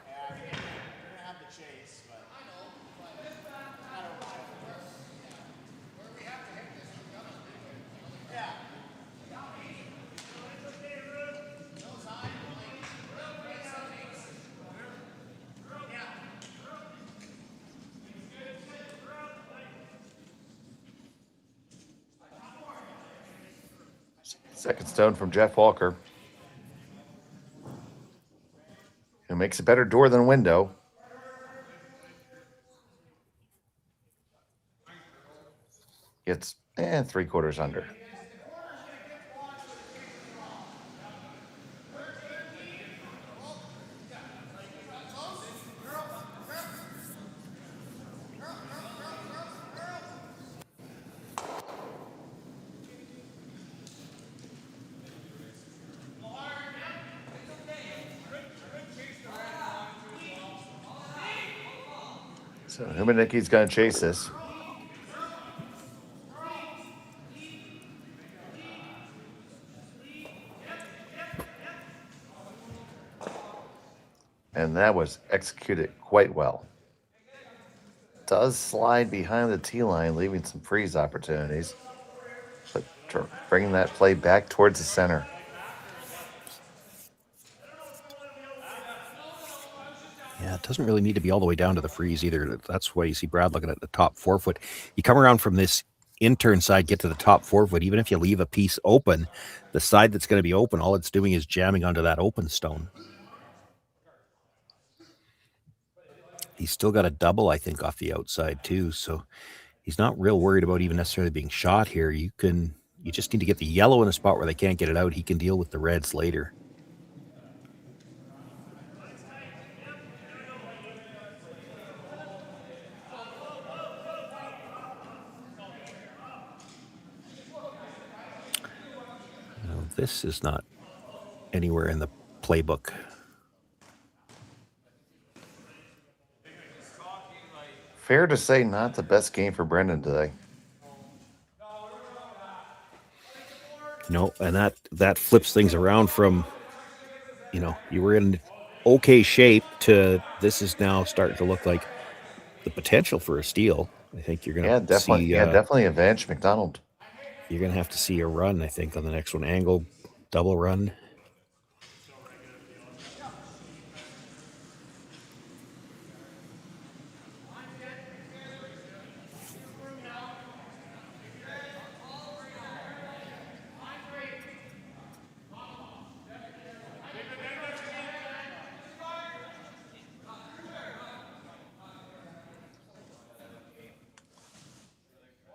Second stone from Jeff Walker, who makes a better door than window. Gets 3/4 under. So Humanicki's going to chase this. And that was executed quite well. Does slide behind the tee line, leaving some freeze opportunities. But bringing that play back towards the center. Yeah, it doesn't really need to be all the way down to the freeze either. That's why you see Brad looking at the top 4 foot. You come around from this in-turn side, get to the top 4 foot. Even if you leave a piece open, the side that's going to be open, all it's doing is jamming onto that open stone. He's still got a double, I think, off the outside too. So he's not real worried about even necessarily being shot here. You just need to get the yellow in a spot where they can't get it out. He can deal with the reds later. This is not anywhere in the playbook. Fair to say, not the best game for Brendan today. No, and that flips things around from, you were in okay shape to this is now starting to look like the potential for a steal. I think you're going to see... definitely advantage McDonald. You're going to have to see a run, I think, on the next one. Angle, double run.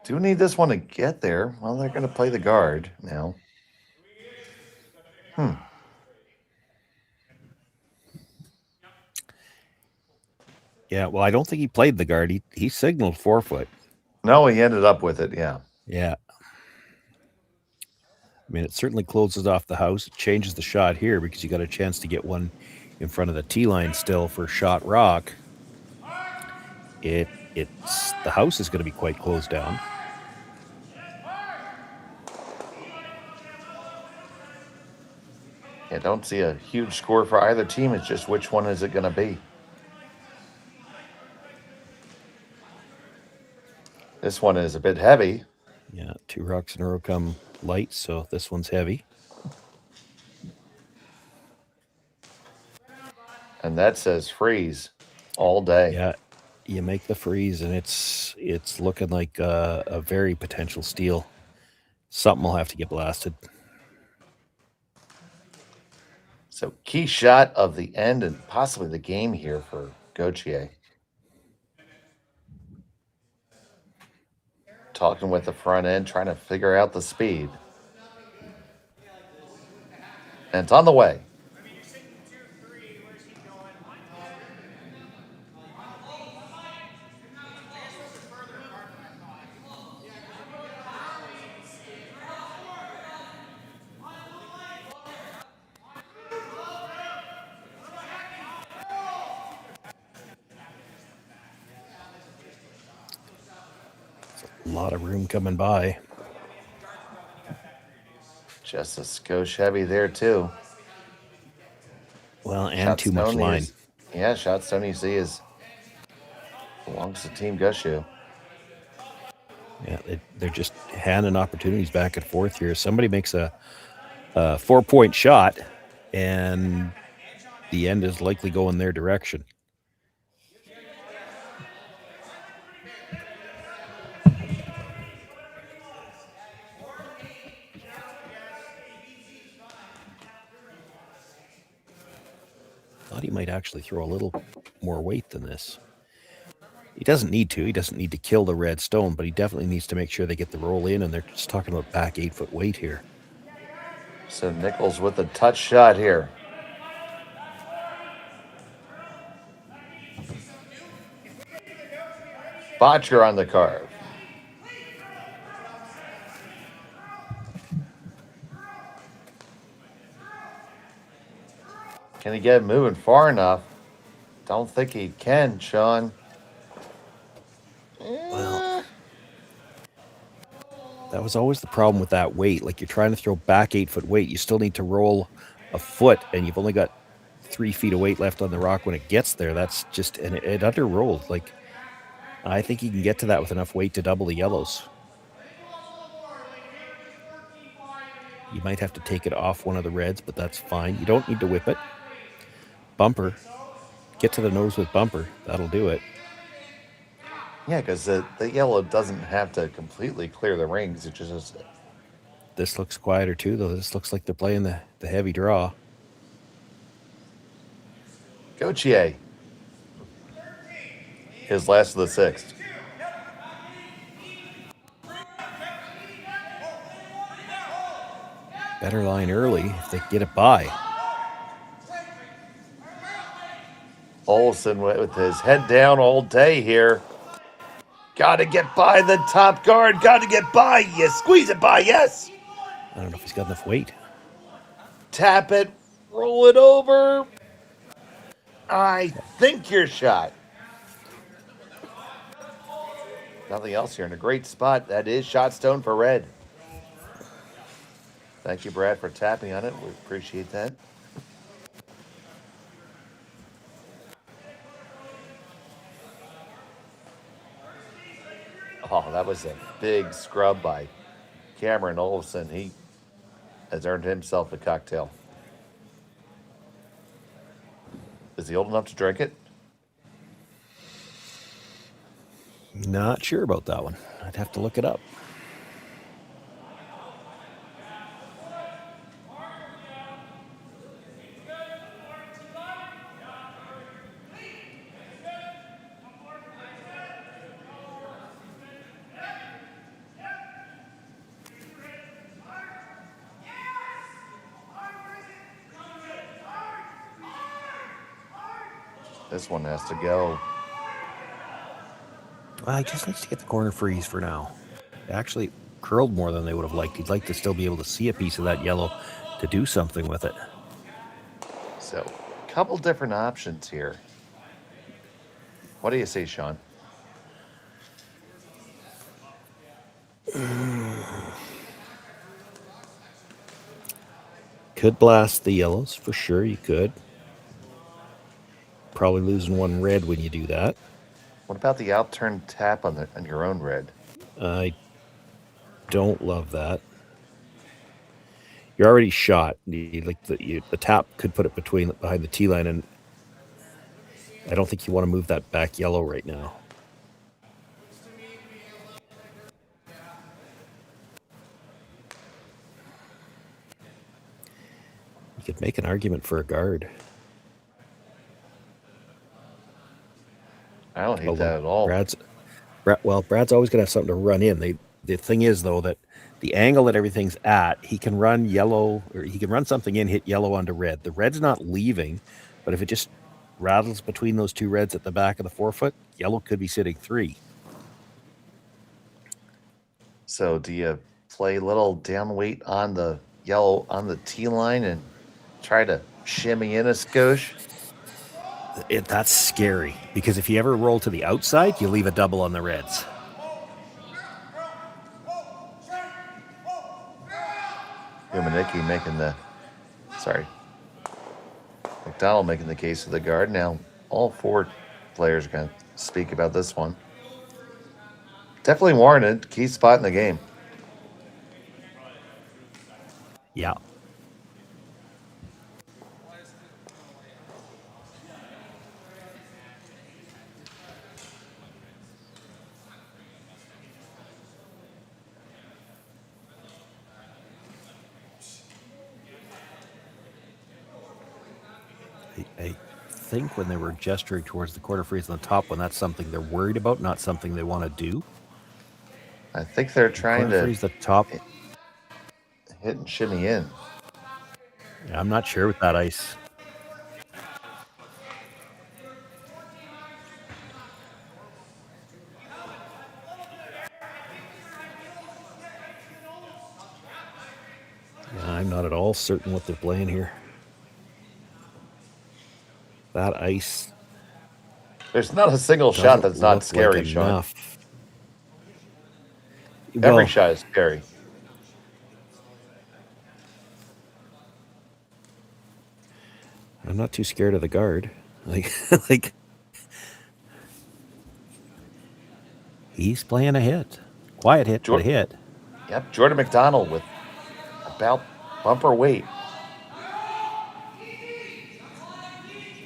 Do need this one to get there. Well, they're going to play the guard now. Yeah, well, I don't think he played the guard. He signaled 4 foot. No, he ended up with it, yeah. Yeah. I mean, it certainly closes off the house. It changes the shot here because you got a chance to get one in front of the tee line still for shot rock. The house is going to be quite closed down. I don't see a huge score for either team. It's just which one is it going to be. This one is a bit heavy. Yeah, 2 rocks in a row come light, so this one's heavy. And that says freeze all day. Yeah, You make the freeze, and it's looking like a very potential steal. Something will have to get blasted. So key shot of the end and possibly the game here for Gushue. Talking with the front end, trying to figure out the speed. And it's on the way. A lot of room coming by. Just a skosh heavy there, too. Well, and too much line. Yeah, shot stone you see belongs to Team Gushue. Yeah, they're just handing opportunities back and forth here. Somebody makes a 4-point shot, and the end is likely going their direction. Thought he might actually throw a little more weight than this. He doesn't need to. He doesn't need to kill the red stone, but he definitely needs to make sure they get the roll in, and they're just talking about back 8-foot weight here. So Nichols with a touch shot here. Botcher on the carve. Can he get it moving far enough? Don't think he can, Sean. Well, that was always the problem with that weight. Like, you're trying to throw back 8-foot weight. You still need to roll a foot, and you've only got 3 feet of weight left on the rock when it gets there. That's just, and it under-rolled. Like, I think he can get to that with enough weight to double the yellows. You might have to take it off one of the reds, but that's fine. You don't need to whip it. Bumper. Get to the nose with bumper. That'll do it. Yeah, because the yellow doesn't have to completely clear the rings. It just... This looks quieter too, though. This looks like they're playing the heavy draw. Gushue. His last of the sixth. Better line early if they get it by. Olsen with his head down all day here. Got to get by the top guard. Got to get by. You squeeze it by. Yes. I don't know if he's got enough weight. Tap it. Roll it over. I think your shot. Nothing else here in a great spot. That is shot stone for red. Thank you, Brad, for tapping on it. We appreciate that. Oh, that was a big scrub by Cameron Olsen. He has earned himself a cocktail. Is he old enough to drink it? Not sure about that one. I'd have to look it up. This one has to go. Well, he just needs to get the corner freeze for now. It actually curled more than they would have liked. He'd like to still be able to see a piece of that yellow to do something with it. So, a couple different options here. What do you say, Sean? Could blast the yellows, for sure, you could. Probably losing one red when you do that. What about the out-turn tap on your own red? I don't love that. You're already shot. The tap could put it behind the tee line, and I don't think you want to move that back yellow right now. You could make an argument for a guard. I don't hate that at all. Brad's always going to have something to run in. The thing is, though, that the angle that everything's at, he can run yellow, or he can run something in, hit yellow onto red. The red's not leaving, but if it just rattles between those two reds at the back of the forefoot, yellow could be sitting 3. So do you play a little down weight on the yellow on the T line and try to shimmy in a skosh? That's scary, because if you ever roll to the outside, you leave a double on the reds. McDonald making the case of the guard. Now, all 4 players are going to speak about this one. Definitely warranted. Key spot in the game. Yeah. I think when they were gesturing towards the quarter freeze on the top one, that's something they're worried about, not something they want to do. I think they're trying to freeze the top. hit and shimmy in. Yeah, I'm not sure with that ice. Yeah, I'm not at all certain what they're playing here. That ice. There's not a single shot that's not scary, like Sean. enough. Every shot is scary. I'm not too scared of the guard. Like he's playing a hit. Quiet hit, but a hit. Yep, Jordon McDonald with about bumper weight.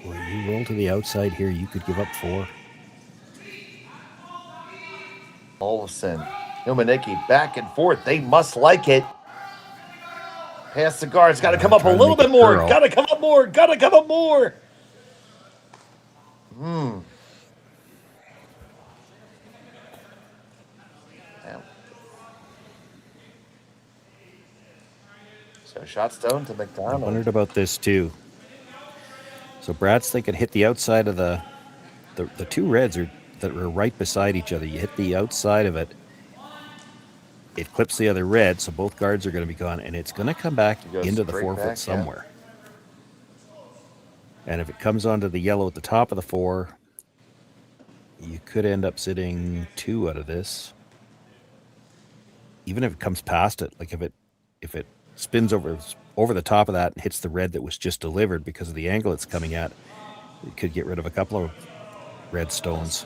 When you roll to the outside here, you could give up 4. Olsen, Humanicki back and forth. They must like it. Pass the guards. Got to come up a little bit more. Got to come up more. Got to come up more. So shot stone to McDonald. I wondered about this too. So Brad's thinking hit the outside of the 2 reds that were right beside each other. You hit the outside of it. It clips the other red, so both guards are going to be gone, and it's going to come back into the forefoot somewhere. Yeah. And if it comes onto the yellow at the top of the 4, you could end up sitting 2 out of this. Even if it comes past it, like if it spins over the top of that and hits the red that was just delivered because of the angle it's coming at, it could get rid of a couple of red stones.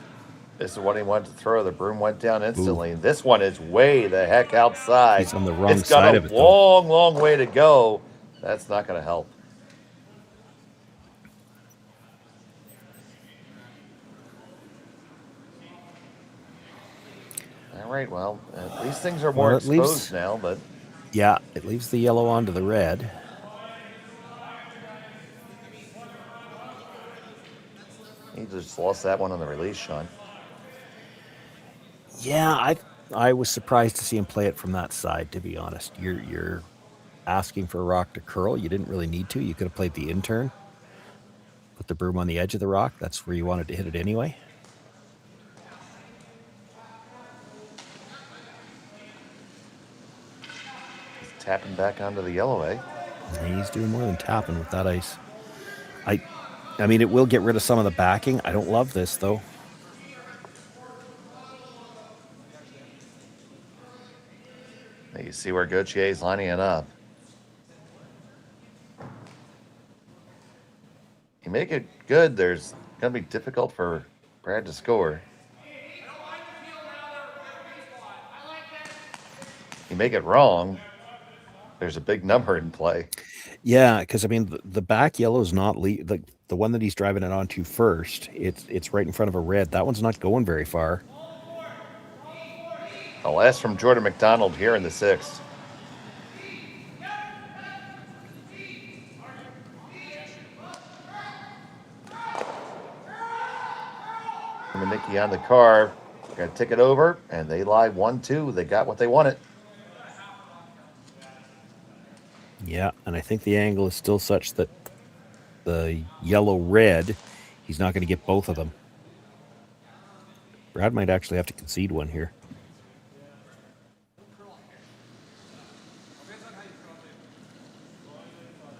This is what he wanted to throw. The broom went down instantly. Ooh. This one is way the heck outside. He's on the wrong side of it. It's got a long, long way to go. That's not going to help. All right, well, these things are more exposed now, but... Yeah, it leaves the yellow onto the red. He just lost that one on the release, Sean. Yeah, I was surprised to see him play it from that side, to be honest. You're asking for a rock to curl. You didn't really need to. You could have played the in-turn. Put the broom on the edge of the rock. That's where you wanted to hit it anyway. He's tapping back onto the yellow, eh? He's doing more than tapping with that ice. I mean, it will get rid of some of the backing. I don't love this, though. You see where Gushue is lining it up. You make it good, there's going to be difficult for Brad to score. You make it wrong, there's a big number in play. Yeah, because, I mean, the back yellow is not the the one that he's driving it onto first, it's right in front of a red. That one's not going very far. The last from Jordon McDonald here in the 6th. And Mickey on the car. Got to tick it over, and they lie 1-2. They got what they wanted. Yeah, and I think the angle is still such that the yellow-red, he's not going to get both of them. Brad might actually have to concede one here.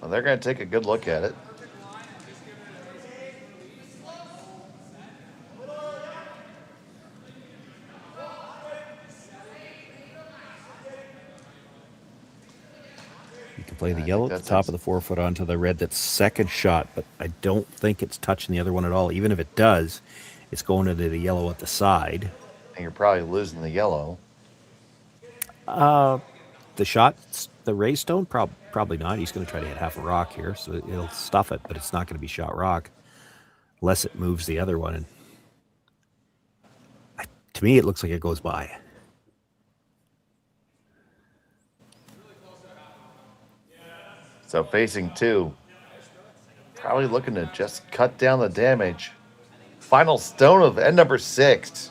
Well, they're going to take a good look at it. You can play the yellow at the top of the 4-foot onto the red. That's second shot, but I don't think it's touching the other one at all. Even if it does, it's going into the yellow at the side. And you're probably losing the yellow. The shot, the Ray Stone, probably not. He's going to try to hit half a rock here, so it'll stuff it, but it's not going to be shot rock unless it moves the other one. And to me, it looks like it goes by. So facing 2. Probably looking to just cut down the damage. Final stone of end number 6.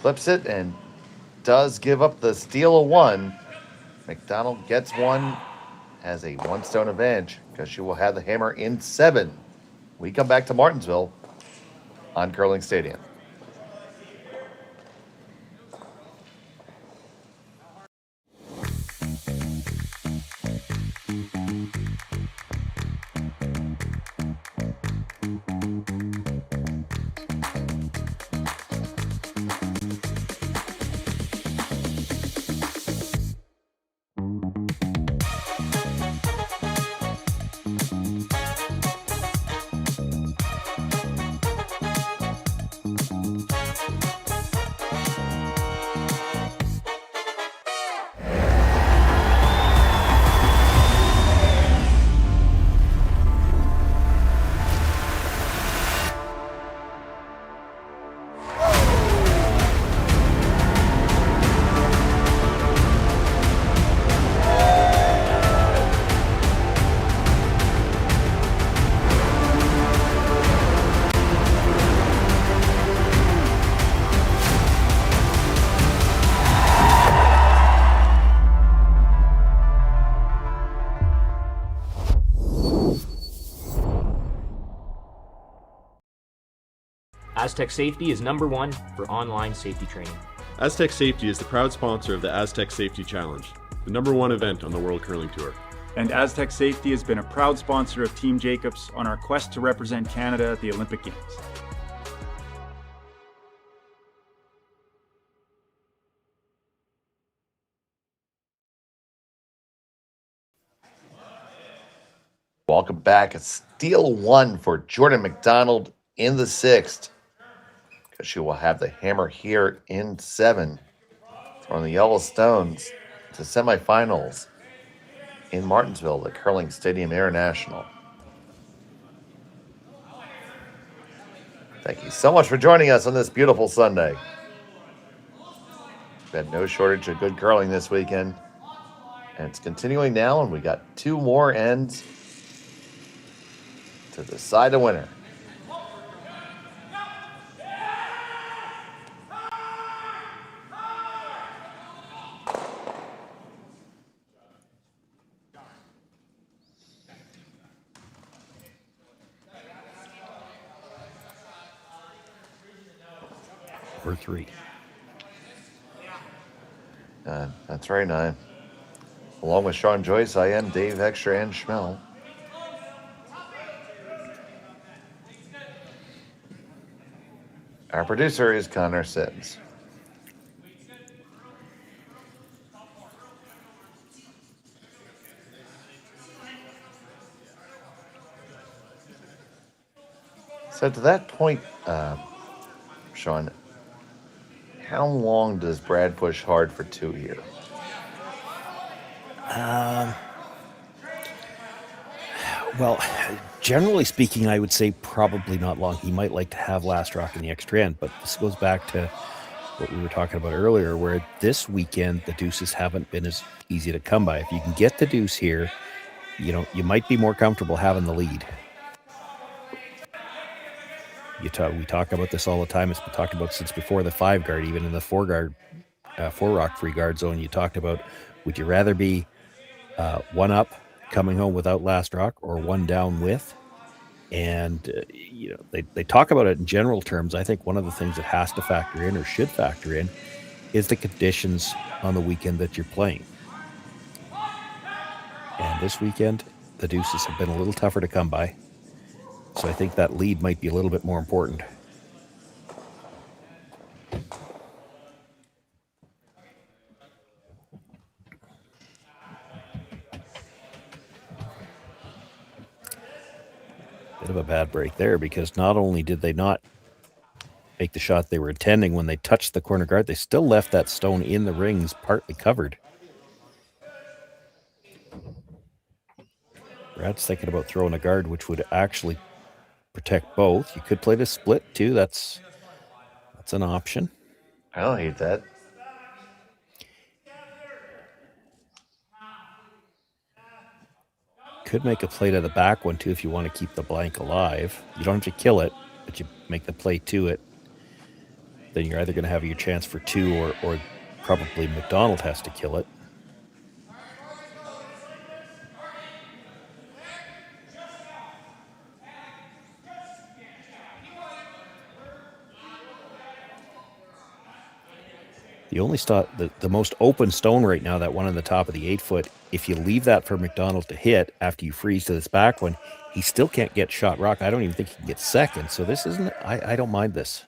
Clips it and does give up the steal of 1. McDonald gets 1, has a 1-stone advantage because she will have the hammer in 7. We come back to Martensville on Curling Stadium. Aztec Safety is #1 for online safety training. Aztec Safety is the proud sponsor of the Aztec Safety Challenge, the #1 event on the World Curling Tour. And Aztec Safety has been a proud sponsor of Team Jacobs on our quest to represent Canada at the Olympic Games. Welcome back. A steal 1 for Jordon McDonald in the 6th. Because she will have the hammer here in 7. From the Yellowstones to semifinals in Martensville, the Curling Stadium International. Thank you so much for joining us on this beautiful Sunday. We've had no shortage of good curling this weekend. And it's continuing now, and we got 2 more ends to decide a winner. Or 3. That's right, 9. Along with Sean Joyce, I am Dave Heckscher and Schmel. Our producer is Connor Sims. So to that point, Sean, how long does Brad push hard for 2 here? Well, generally speaking, I would say probably not long. He might like to have last rock in the extra end, but this goes back to what we were talking about earlier, where this weekend the deuces haven't been as easy to come by. If you can get the deuce here, you might be more comfortable having the lead. We talk about this all the time. It's been talked about since before the 5 guard, even in the 4 rock free guard zone. You talked about, would you rather be 1 up coming home without last rock or 1 down with? And they talk about it in general terms. I think one of the things that has to factor in, or should factor in, is the conditions on the weekend that you're playing. And this weekend, the deuces have been a little tougher to come by. So I think that lead might be a little bit more important. Bit of a bad break there, because not only did they not make the shot they were intending when they touched the corner guard, they still left that stone in the rings partly covered. Brad's thinking about throwing a guard, which would actually protect both. You could play the split too. That's an option. I don't hate that. Could make a play to the back one too if you want to keep the blank alive. You don't have to kill it, but you make the play to it. Then you're either going to have your chance for 2 or probably McDonald has to kill it. The only the most open stone right now, that one on the top of the 8-foot, if you leave that for McDonald to hit after you freeze to this back one, he still can't get shot rock. I don't even think he can get second. So this isn't, I don't mind this.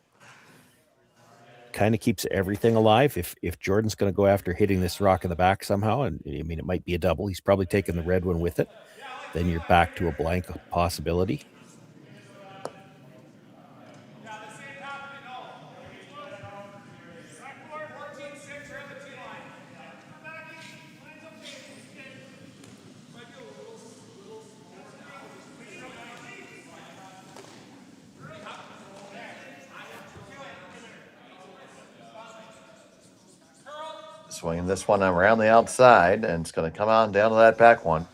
Kind of keeps everything alive. If Jordan's going to go after hitting this rock in the back somehow, and I mean, it might be a double. He's probably taking the red one with it. Then you're back to a blank possibility. Swinging this one around the outside, and it's going to come on down to that back one.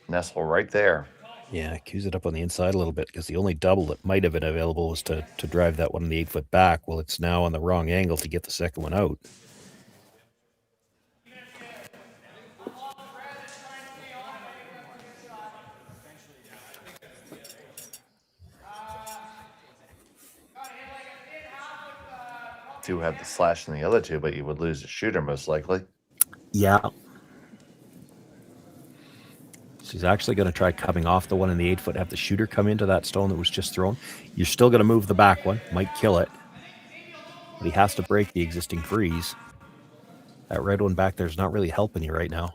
Nestle right there. Yeah, cues it up on the inside a little bit, because the only double that might have been available was to drive that one on the 8-foot back. Well, it's now on the wrong angle to get the second one out. Do have the slash in the other two, but you would lose the shooter most likely. Yeah. She's actually going to try coming off the one in the 8-foot, have the shooter come into that stone that was just thrown. You're still going to move the back one, might kill it. But he has to break the existing freeze. That red one back there's not really helping you right now.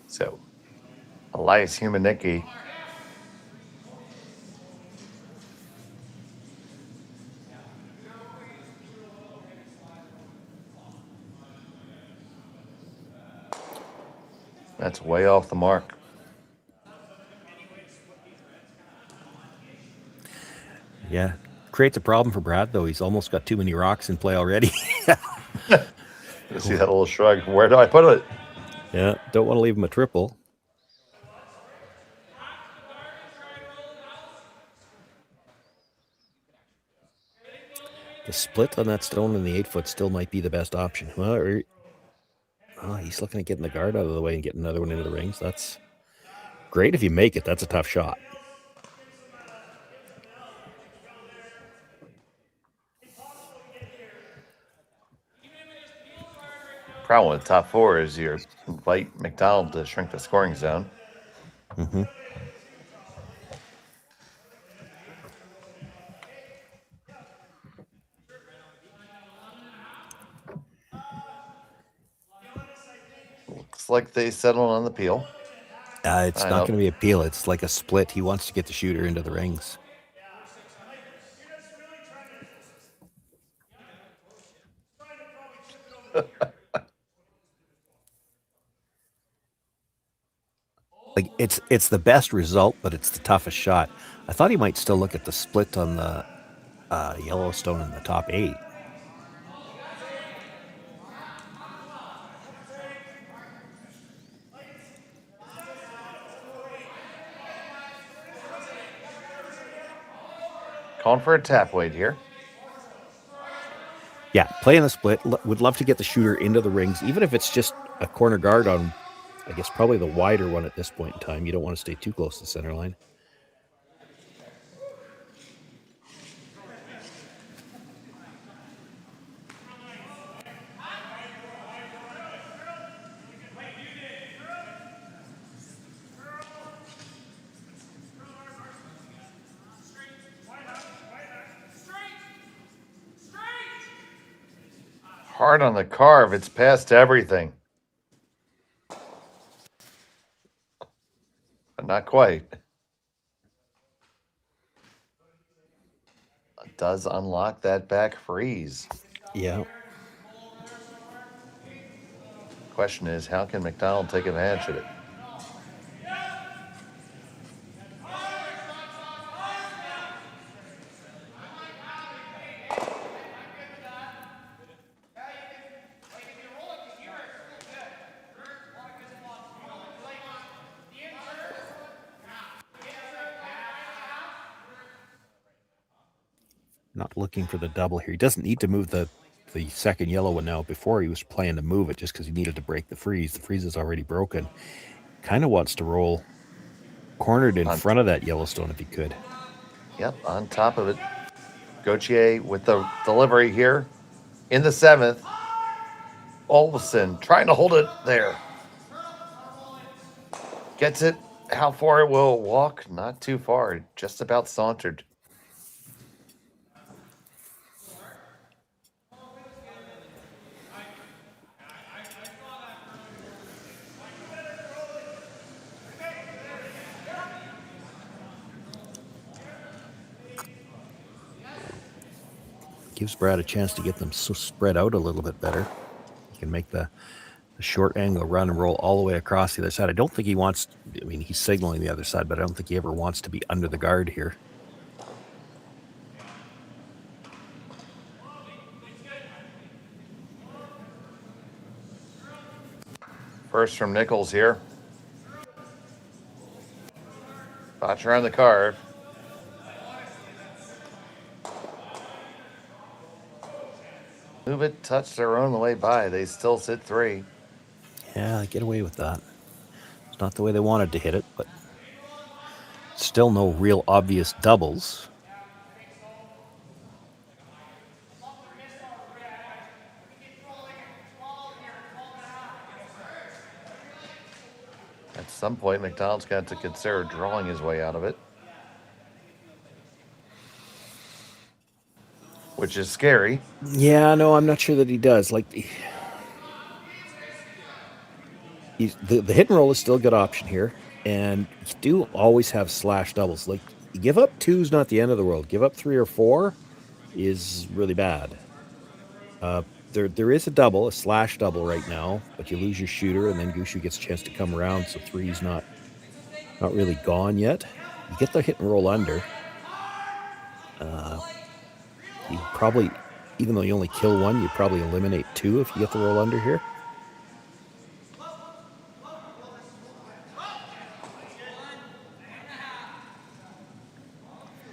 So, Elias Humanicki that's way off the mark. Yeah. Creates a problem for Brad, though. He's almost got too many rocks in play already. You see that little shrug. Where do I put it? Yeah. Don't want to leave him a triple. The split on that stone in the 8-foot still might be the best option. Well, he's looking at getting the guard out of the way and getting another one into the rings. That's great if you make it. That's a tough shot. Problem with top 4 is you invite McDonald to shrink the scoring zone. Mm-hmm. Looks like they settled on the peel. It's I not know. going to be a peel. It's like a split. He wants to get the shooter into the rings. Like it's the best result, but it's the toughest shot. I thought he might still look at the split on the Yellowstone in the top 8. Calling for a tap weight here. Yeah, playing the split. Would love to get the shooter into the rings, even if it's just a corner guard on, I guess, probably the wider one at this point in time. You don't want to stay too close to the center line. Hard on the carve. It's past everything. But not quite. It does unlock that back freeze. Yeah. Question is, how can McDonald take advantage of it? Not looking for the double here. He doesn't need to move the second yellow one now. Before he was planning to move it just because he needed to break the freeze. The freeze is already broken. Kind of wants to roll cornered in front of that Yellowstone if he could. Yep, on top of it. Gauthier with the delivery here in the 7th. Olsen trying to hold it there. Gets it. How far it will walk? Not too far. Just about sauntered. Gives Brad a chance to get them spread out a little bit better. He can make the short angle run and roll all the way across the other side. I don't think he wants, I mean, he's signaling the other side, but I don't think he ever wants to be under the guard here. First from Nichols here. Botcher on the carve. Move it, touch their own the way by. They still sit 3. Yeah, get away with that. It's not the way they wanted to hit it, but still no real obvious doubles. At some point, McDonald's got to consider drawing his way out of it. Which is scary. Yeah, no, I'm not sure that he does. Like, the hit and roll is still a good option here. And you do always have slash doubles. Like, you give up 2 is not the end of the world. Give up 3 or 4 is really bad. There is a double, a slash double right now, but you lose your shooter, and then Gushue gets a chance to come around, so 3's not really gone yet. You get the hit and roll under. You probably, even though you only kill 1, you probably eliminate 2 if you get the roll under here.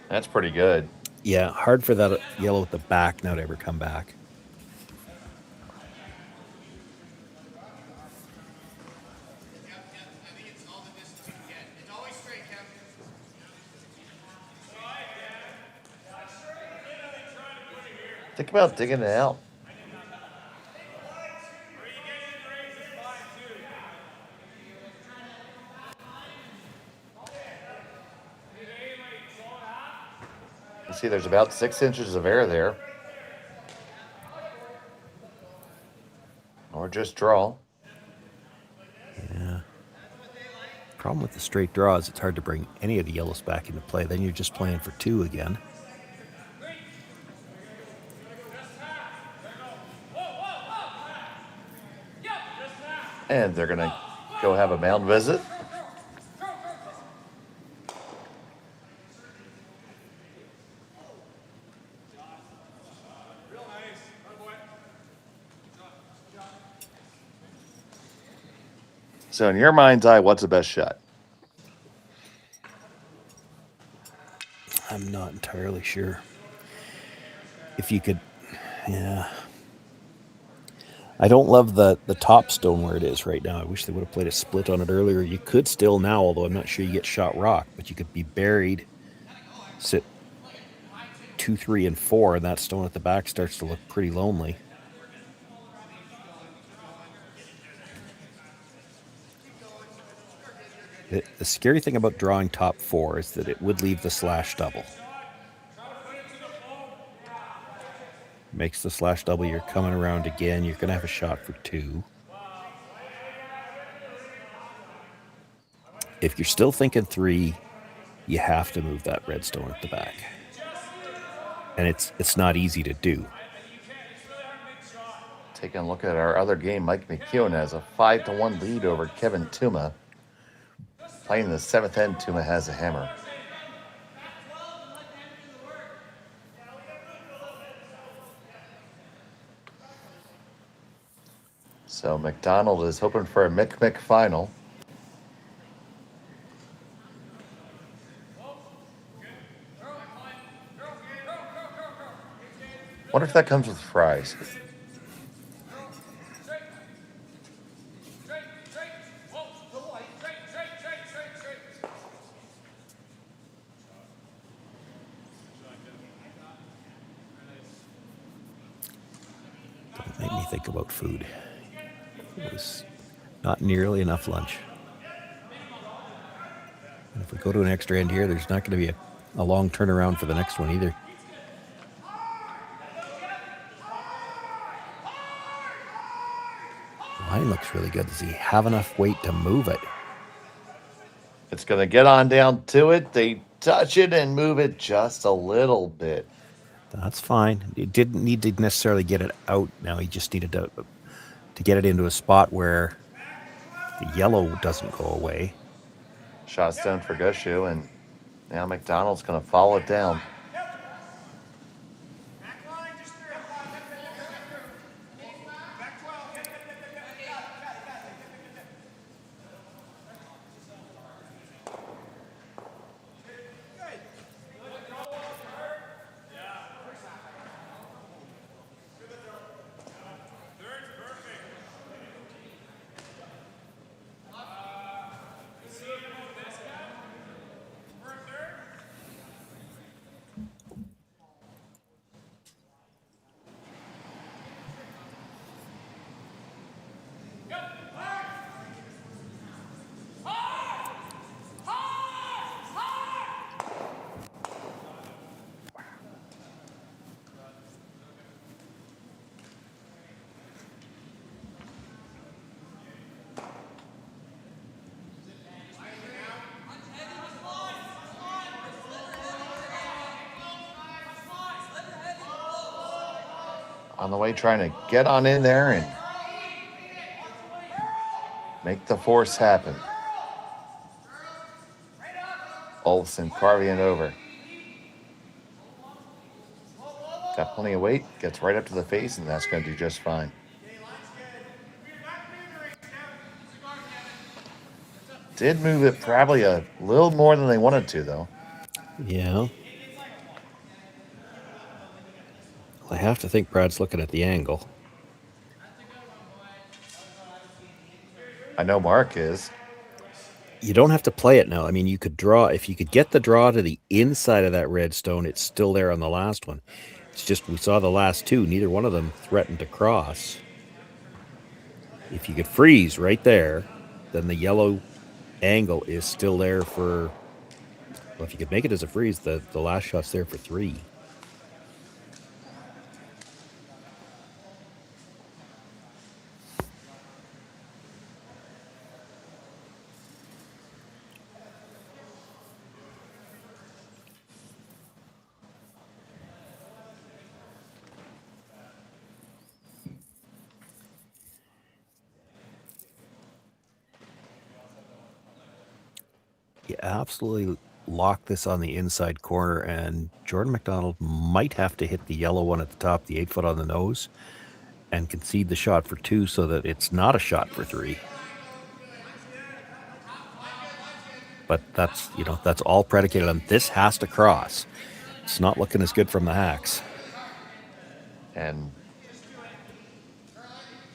That's pretty good. Yeah, hard for that yellow at the back now to ever come back. Think about digging it out. You see there's about 6 inches of air there. Or just draw. Yeah. Problem with the straight draws, it's hard to bring any of the yellows back into play. Then you're just playing for 2 again. And they're going to go have a mound visit. So in your mind's eye, what's the best shot? I'm not entirely sure. If you could, yeah. I don't love the top stone where it is right now. I wish they would have played a split on it earlier. You could still now, although I'm not sure you get shot rock, but you could be buried, sit 2, 3, and 4, and that stone at the back starts to look pretty lonely. The scary thing about drawing top 4 is that it would leave the slash double. Makes the slash double, you're coming around again, you're going to have a shot for 2. If you're still thinking 3, you have to move that red stone at the back. And it's not easy to do. Taking a look at our other game, Mike McEwen has a 5-1 lead over Kevin Tuma. Playing the 7th end, Tuma has a hammer. So McDonald is hoping for a Mick final. Wonder if that comes with fries. Don't make me think about food. It was not nearly enough lunch. And if we go to an extra end here, there's not going to be a long turnaround for the next one either. Line looks really good. Does he have enough weight to move it? It's going to get on down to it. They touch it and move it just a little bit. That's fine. He didn't need to necessarily get it out now. He just needed to get it into a spot where the yellow doesn't go away. Shot stone for Gushue, and now McDonald's going to follow it down. On the way, trying to get on in there and make the force happen. Olsen carving it over. Got plenty of weight, gets right up to the face, and that's going to do just fine. Did move it probably a little more than they wanted to, though. Yeah. I have to think Brad's looking at the angle. I know Mark is. You don't have to play it now. I mean, you could draw. If you could get the draw to the inside of that red stone, it's still there on the last one. It's just we saw the last two. Neither one of them threatened to cross. If you could freeze right there, then the yellow angle is still there for... Well, if you could make it as a freeze, the last shot's there for 3. absolutely lock this on the inside corner, and Jordon McDonald might have to hit the yellow one at the top, the 8 foot on the nose, and concede the shot for 2 so that it's not a shot for 3. But that's, that's all predicated on this has to cross. It's not looking as good from the Hacks. And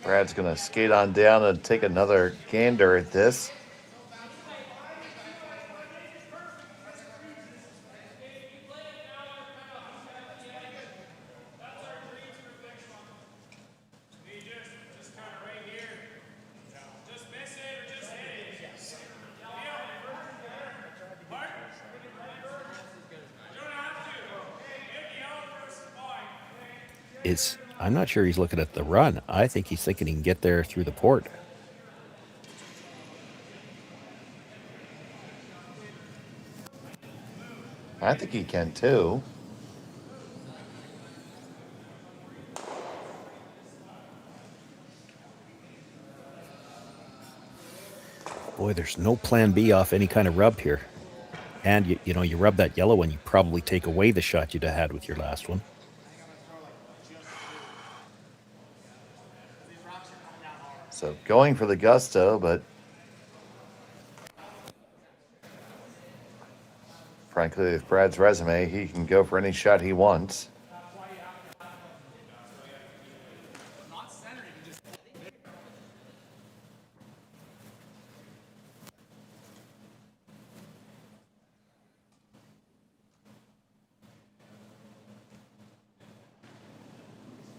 Brad's going to skate on down and take another gander at this. I'm not sure he's looking at the run. I think he's thinking he can get there through the port. I think he can too. Boy, there's no plan B off any kind of rub here. And, you rub that yellow one, you probably take away the shot you'd have had with your last one. So going for the gusto, but frankly, with Brad's resume, he can go for any shot he wants.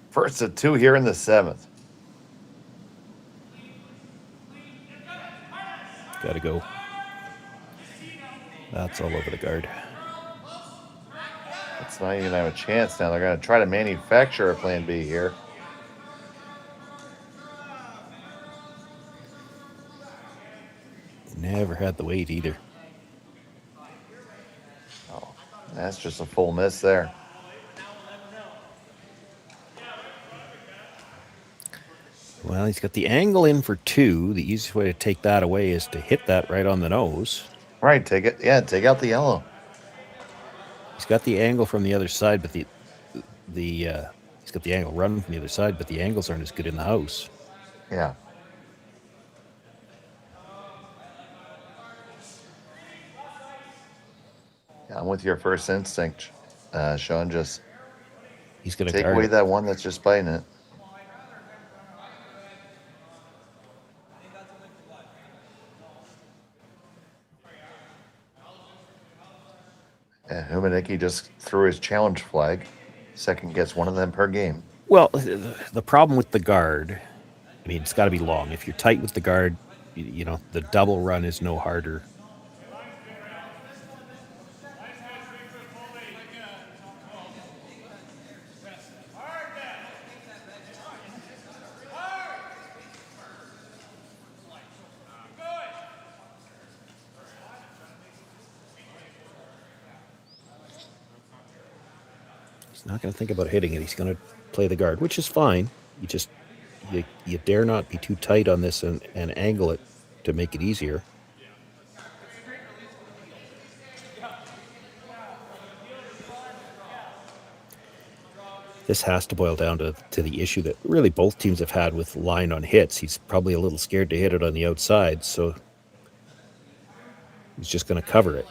First of 2 here in the 7th. Gotta go. That's all over the guard. It's not even have a chance now. They're going to try to manufacture a plan B here. Never had the weight either. Oh, that's just a full miss there. Well, he's got the angle in for 2. The easiest way to take that away is to hit that right on the nose. Right, take it. Yeah, take out the yellow. He's got the angle from the other side, but he's got the angle run from the other side, but the angles aren't as good in the house. Yeah. Yeah, I'm with your first instinct, Sean. Just he's going to take away that one that's just playing it. And Humaniki just threw his challenge flag. Second gets one of them per game. Well, the problem with the guard, I mean, it's got to be long. If you're tight with the guard, the double run is no harder. Not going to think about hitting it. He's going to play the guard, which is fine. You dare not be too tight on this and angle it to make it easier. This has to boil down to the issue that really both teams have had with line on hits. He's probably a little scared to hit it on the outside, so he's just going to cover it.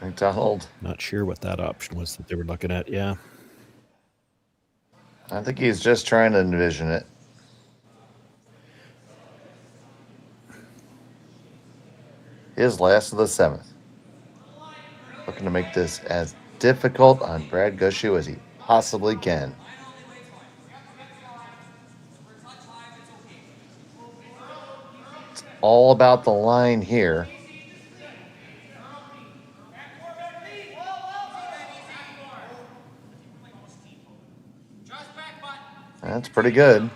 McDonald. Not sure what that option was that they were looking at. Yeah. I think he's just trying to envision it. His last of the 7th. Looking to make this as difficult on Brad Gushue as he possibly can. It's all about the line here. That's pretty good.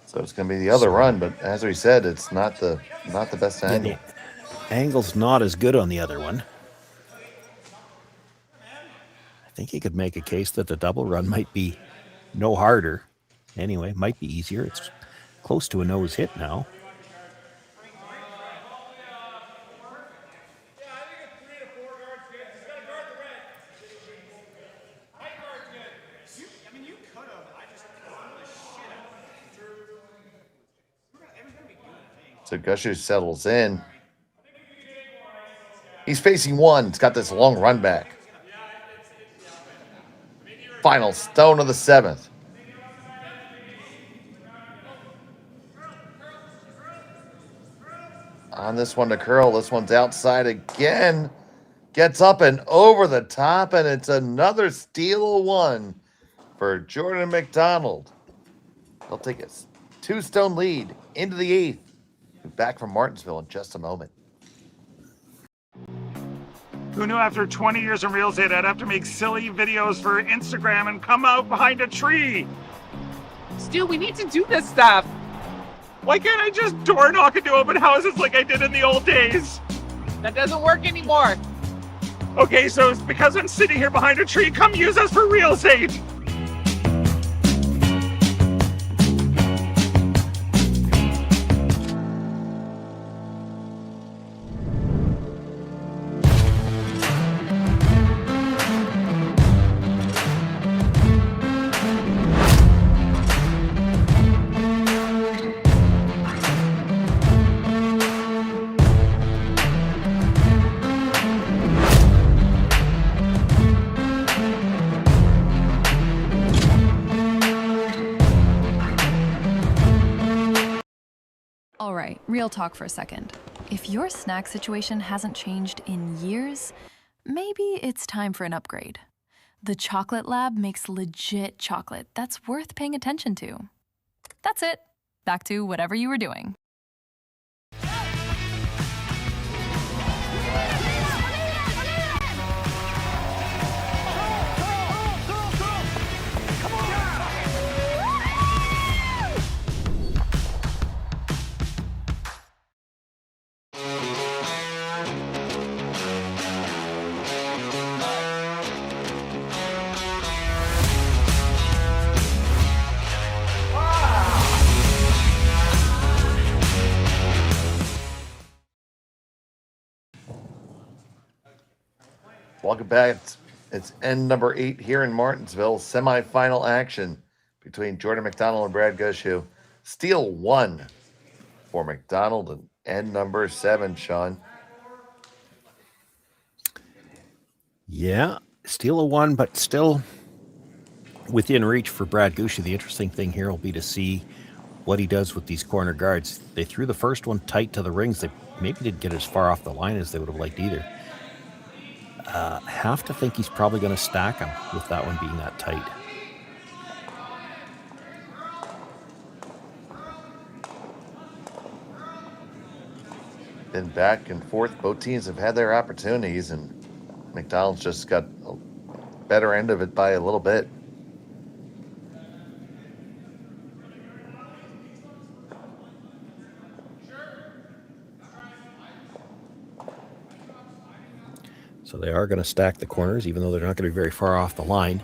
So it's going to be the other run, but as we said, it's not the best angle. Yeah, the angle's not as good on the other one. I think you could make a case that the double run might be no harder. Anyway, might be easier. It's close to a nose hit now. So Gushue settles in. He's facing one. It's got this long run back. Final stone of the 7th. On this one to curl. This one's outside again. Gets up and over the top, and it's another steal of one for Jordon McDonald. They'll take a 2-stone lead into the 8th. Back from Martensville in just a moment. Who knew after 20 years in real estate I'd have to make silly videos for Instagram and come out behind a tree? Stu, we need to do this stuff. Why can't I just door knock into open houses like I did in the old days? That doesn't work anymore. Okay, so it's because I'm sitting here behind a tree. Come use us for real estate. All right, real talk for a second. If your snack situation hasn't changed in years, maybe it's time for an upgrade. The Chocolate Lab makes legit chocolate that's worth paying attention to. That's it. Back to whatever you were doing. Welcome back. It's end number 8 here in Martensville. Semifinal action between Jordon McDonald and Brad Gushue. Steal 1 for McDonald and end number 7, Sean. Yeah, steal a 1, but still within reach for Brad Gushue. The interesting thing here will be to see what he does with these corner guards. They threw the first one tight to the rings. They maybe didn't get as far off the line as they would have liked either. Have to think he's probably going to stack him with that one being that tight. Been back and forth. Both teams have had their opportunities, and McDonald's just got a better end of it by a little bit. So they are going to stack the corners, even though they're not going to be very far off the line.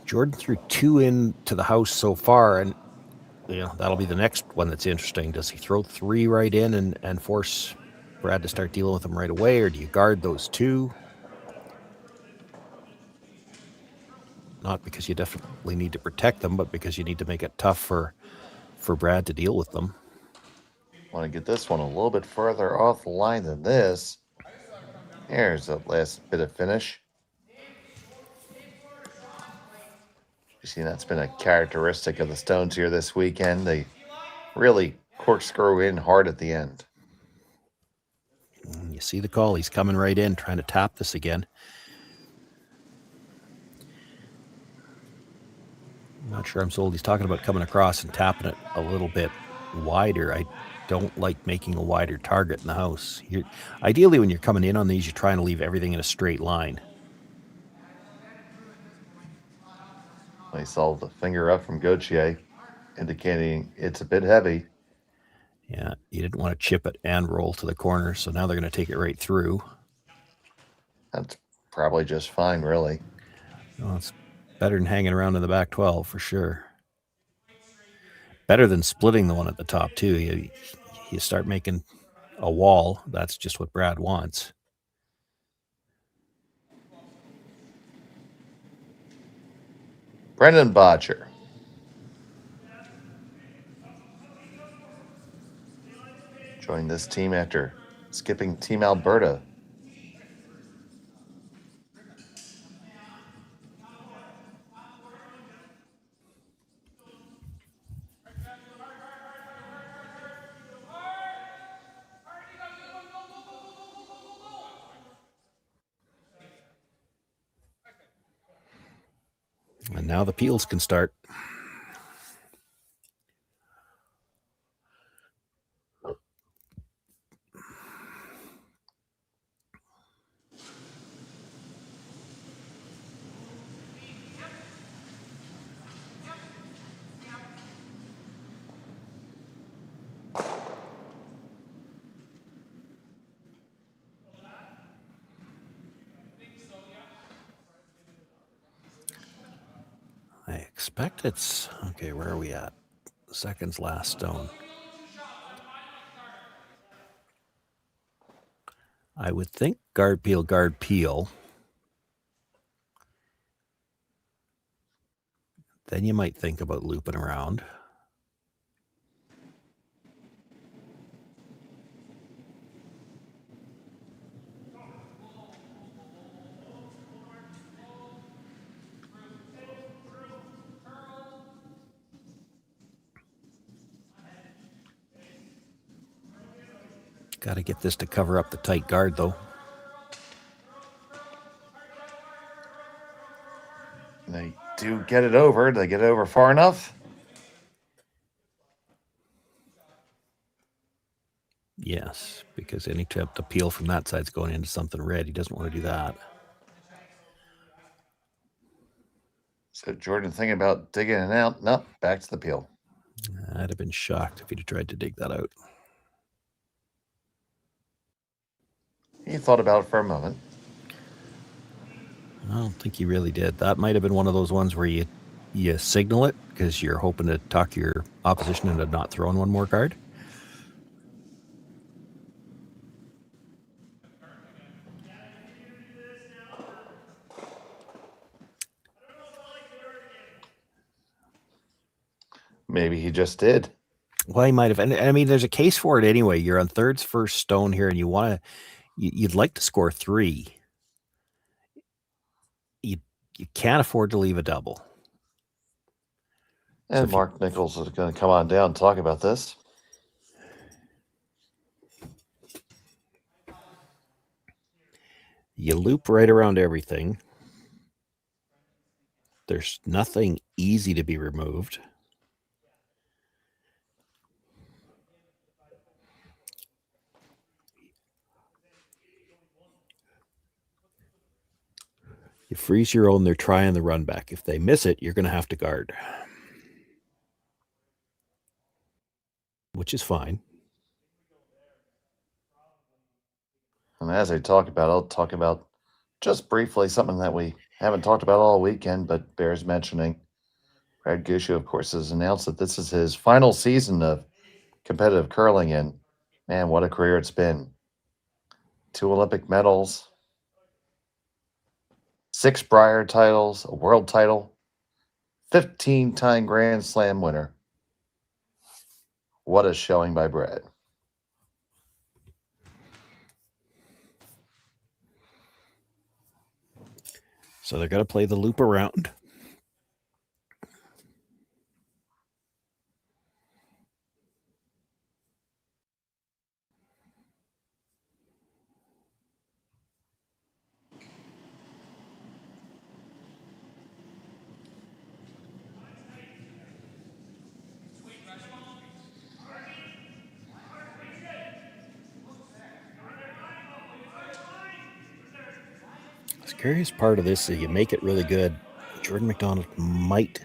Jordon threw 2 into the house so far, and that'll be the next one that's interesting. Does he throw 3 right in and force Brad to start dealing with them right away, or do you guard those 2? Not because you definitely need to protect them, but because you need to make it tough for Brad to deal with them. Want to get this one a little bit further off the line than this. Here's the last bit of finish. You see, that's been a characteristic of the Stones here this weekend. They really corkscrew in hard at the end. You see the call. He's coming right in, trying to tap this again. I'm not sure I'm sold. He's talking about coming across and tapping it a little bit wider. I don't like making a wider target in the house. Ideally, when you're coming in on these, you're trying to leave everything in a straight line. I saw the finger up from Gushue, indicating it's a bit heavy. Yeah, you didn't want to chip it and roll to the corner, so now they're going to take it right through. That's probably just fine, really. Well, it's better than hanging around in the back 12, for sure. Better than splitting the one at the top, too. You start making a wall. That's just what Brad wants. Brendan Botcher. Joined this team after skipping Team Alberta. And now the peels can start. I expect it's... Okay, where are we at? Seconds last stone. I would think guard, peel, guard, peel. Then you might think about looping around. Got to get this to cover up the tight guard, though. They do get it over. Do they get it over far enough? Yes, because any attempt to peel from that side's going into something red. He doesn't want to do that. So Jordan thinking about digging it out. Nope, back to the peel. I'd have been shocked if he'd tried to dig that out. He thought about it for a moment. I don't think he really did. That might have been one of those ones where you signal it because you're hoping to talk your opposition into not throwing one more card. Maybe he just did. Well, he might have. And I mean, there's a case for it anyway. You're on third's first stone here, and you'd like to score 3. You can't afford to leave a double. And So Mark Nichols is going to come on down and talk about this. You loop right around everything. There's nothing easy to be removed. You freeze your own, they're trying the run back. If they miss it, you're going to have to guard. Which is fine. And as I talk about, I'll talk about just briefly something that we haven't talked about all weekend, but bears mentioning. Brad Gushue, of course, has announced that this is his final season of competitive curling, and man, what a career it's been. 2 Olympic medals, 6 Brier titles, a world title, 15-time Grand Slam winner. What a showing by Brad. So they're going to play the loop around. Scariest part of this is you make it really good. Jordon McDonald might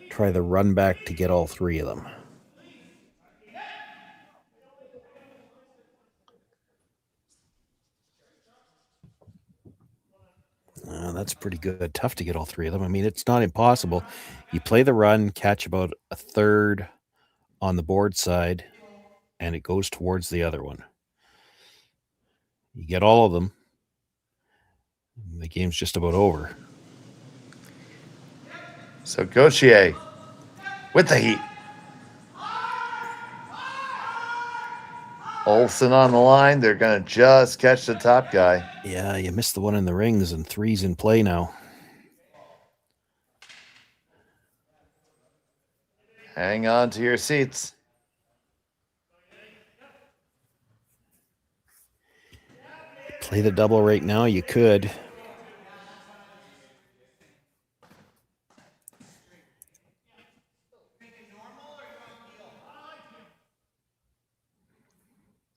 try the run back to get all three of them. That's pretty good. Tough to get all three of them. I mean, it's not impossible. You play the run, catch about a third on the board side, and it goes towards the other one. You get all of them, the game's just about over. So Gushue with the heat. Olsen on the line. They're going to just catch the top guy. Yeah, you missed the one in the rings, and 3's in play now. Hang on to your seats. Play the double right now, you could.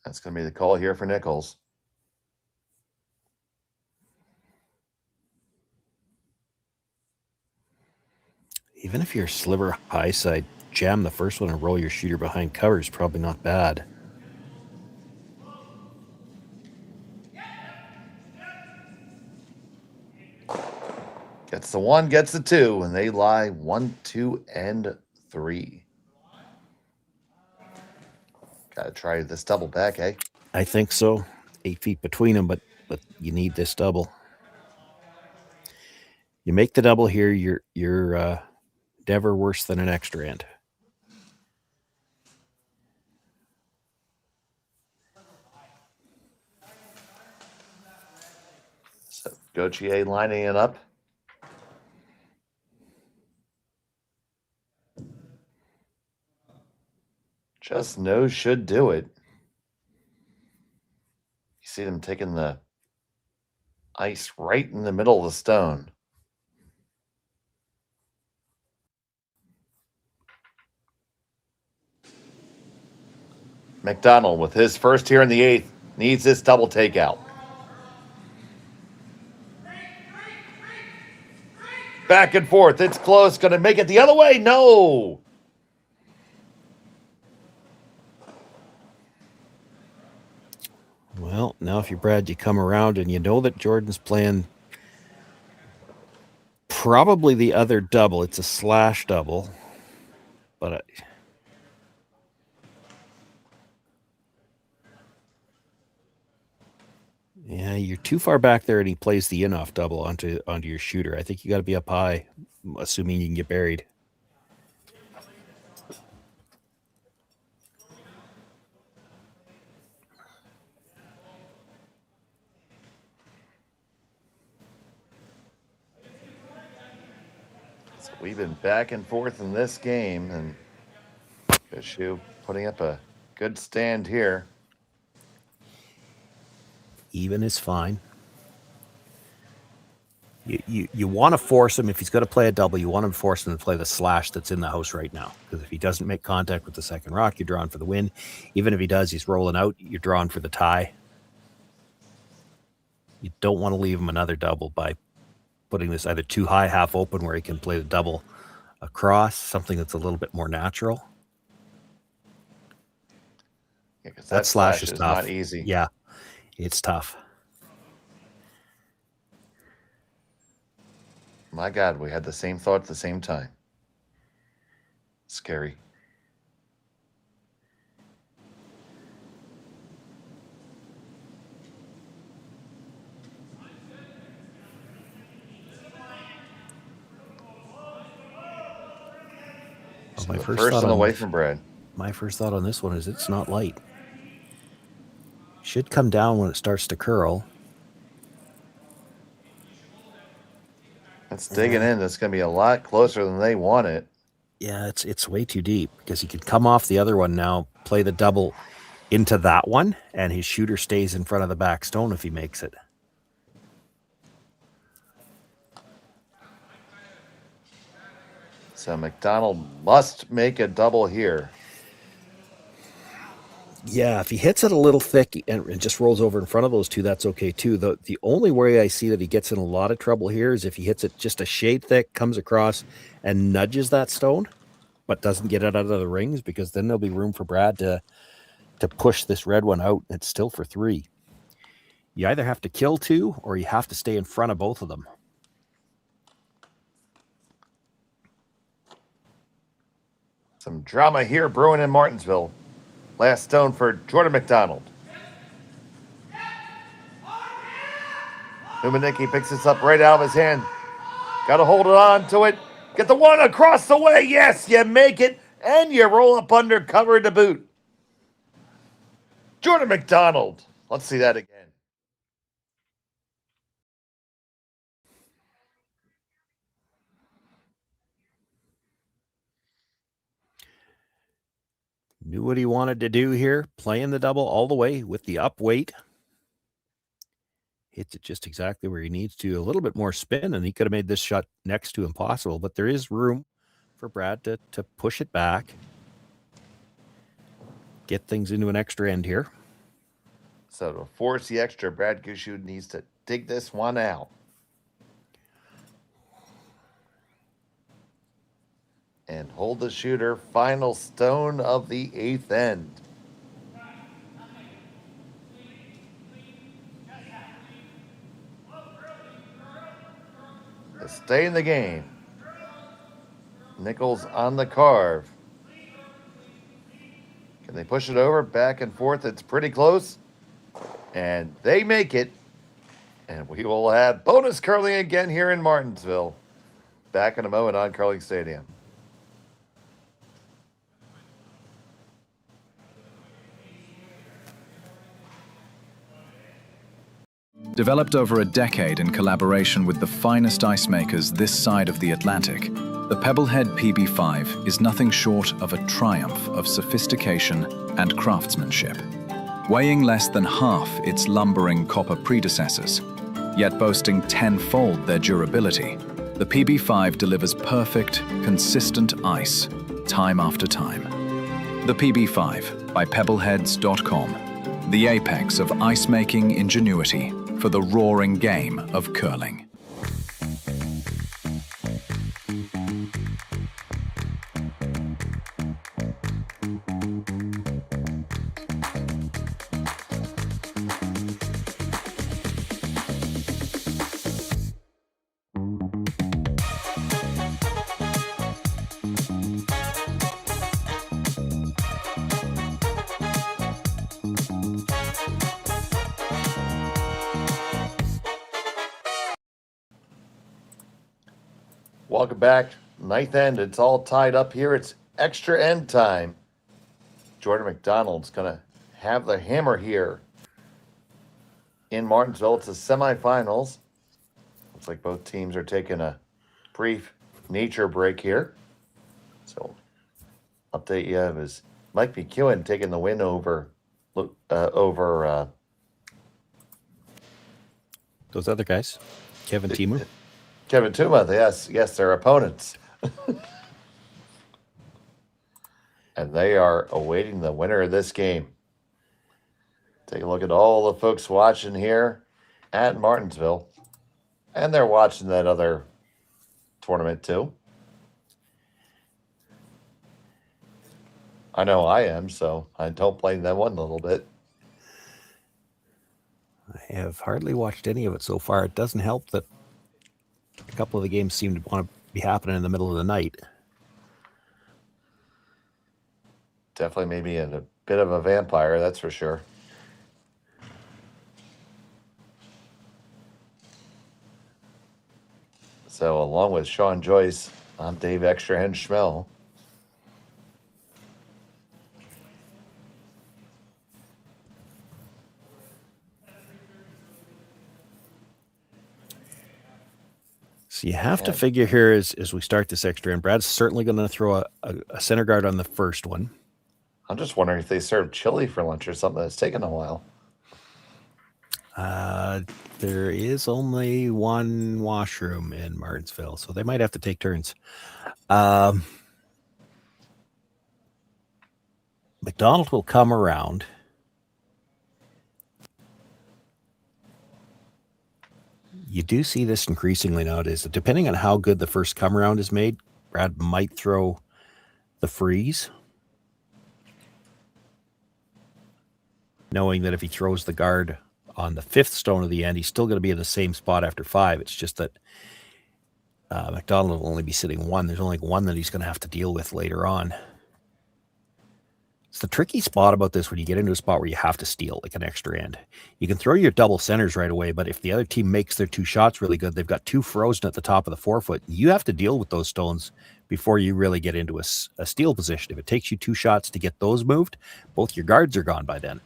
That's going to be the call here for Nichols. Even if you're sliver high side, jam the first one and roll your shooter behind cover is probably not bad. Gets the 1, gets the 2, and they lie 1, 2, and 3. Got to try this double back, eh? I think so. 8 feet between them, but you need this double. You make the double here, you're never worse than an extra end. So Gauthier lining it up. Just no should do it. You see them taking the ice right in the middle of the stone. McDonald with his first here in the 8th needs this double takeout. Back and forth. It's close. Going to make it the other way. No. Well, now if you're Brad, you come around and you know that Jordan's playing probably the other double. It's a slash double. But yeah, you're too far back there and he plays the in-off double onto your shooter. I think you got to be up high, assuming you can get buried. We've been back and forth in this game, and Gushue putting up a good stand here. Even is fine. You want to force him, if he's going to play a double, you want to force him to play the slash that's in the house right now. Because if he doesn't make contact with the second rock, you're drawing for the win. Even if he does, he's rolling out, you're drawing for the tie. You don't want to leave him another double by putting this either too high, half open, where he can play the double across, something that's a little bit more natural. Yeah, because that slash is tough. Not easy. Yeah, it's tough. My God, we had the same thought at the same time. Scary. Well, my first thought away from Brad. My first thought on this one is it's not light. Should come down when it starts to curl. That's digging in. That's going to be a lot closer than they want it. Yeah, it's way too deep because he could come off the other one now, play the double into that one, and his shooter stays in front of the back stone if he makes it. So McDonald must make a double here. Yeah, if he hits it a little thick and just rolls over in front of those two, that's okay too. The only way I see that he gets in a lot of trouble here is if he hits it just a shade thick, comes across and nudges that stone, but doesn't get it out of the rings, because then there'll be room for Brad to push this red one out. It's still for 3. You either have to kill 2 or you have to stay in front of both of them. Some drama here brewing in Martensville. Last stone for Jordon McDonald. Numanicki picks this up right out of his hand. Got to hold it on to it. Get the one across the way. Yes, you make it. And you roll up under cover to boot. Jordon McDonald. Let's see that again. Knew what he wanted to do here, playing the double all the way with the up weight. Hits it just exactly where he needs to. A little bit more spin, and he could have made this shot next to impossible, but there is room for Brad to push it back, get things into an extra end here. So to force the extra, Brad Gushue needs to dig this one out. And hold the shooter. Final stone of the 8th end. To stay in the game. Nichols on the carve. Can they push it over? Back and forth. It's pretty close. And they make it. And we will have bonus curling again here in Martensville. Back in a moment on Curling Stadium. Developed over a decade in collaboration with the finest ice makers this side of the Atlantic, the Pebblehead PB5 is nothing short of a triumph of sophistication and craftsmanship. Weighing less than half its lumbering copper predecessors, yet boasting tenfold their durability, the PB5 delivers perfect, consistent ice time after time. The PB5 by Pebbleheads.com, the apex of ice-making ingenuity for the roaring game of curling. Welcome back. 9th end. It's all tied up here. It's extra end time. Jordon McDonald's going to have the hammer here in Martensville. It's the semifinals. Looks like both teams are taking a brief nature break here. So, update you is Mike McEwen taking the win over Those other guys, Kevin Timu. Kevin Tuma, yes, their opponents. And they are awaiting the winner of this game. Take a look at all the folks watching here at Martensville. And they're watching that other tournament too. I know I am, so I don't blame them one little bit. I have hardly watched any of it so far. It doesn't help that a couple of the games seem to want to be happening in the middle of the night. Definitely maybe a bit of a vampire, that's for sure. So along with Sean Joyce, I'm Dave Extrahand Schmel. So you have to figure here as we start this extra, and Brad's certainly going to throw a center guard on the first one. I'm just wondering if they serve chili for lunch or something. That's taken a while. There is only one washroom in Martensville, so they might have to take turns. McDonald McDonald will come around. You do see this increasingly nowadays. Depending on how good the first come around is made, Brad might throw the freeze, knowing that if he throws the guard on the fifth stone of the end, he's still going to be in the same spot after 5. It's just that McDonald will only be sitting 1. There's only 1 that he's going to have to deal with later on. It's the tricky spot about this when you get into a spot where you have to steal like an extra end. You can throw your double centers right away, but if the other team makes their 2 shots really good, they've got 2 frozen at the top of the forefoot. You have to deal with those stones before you really get into a steal position. If it takes you 2 shots to get those moved, both your guards are gone by then.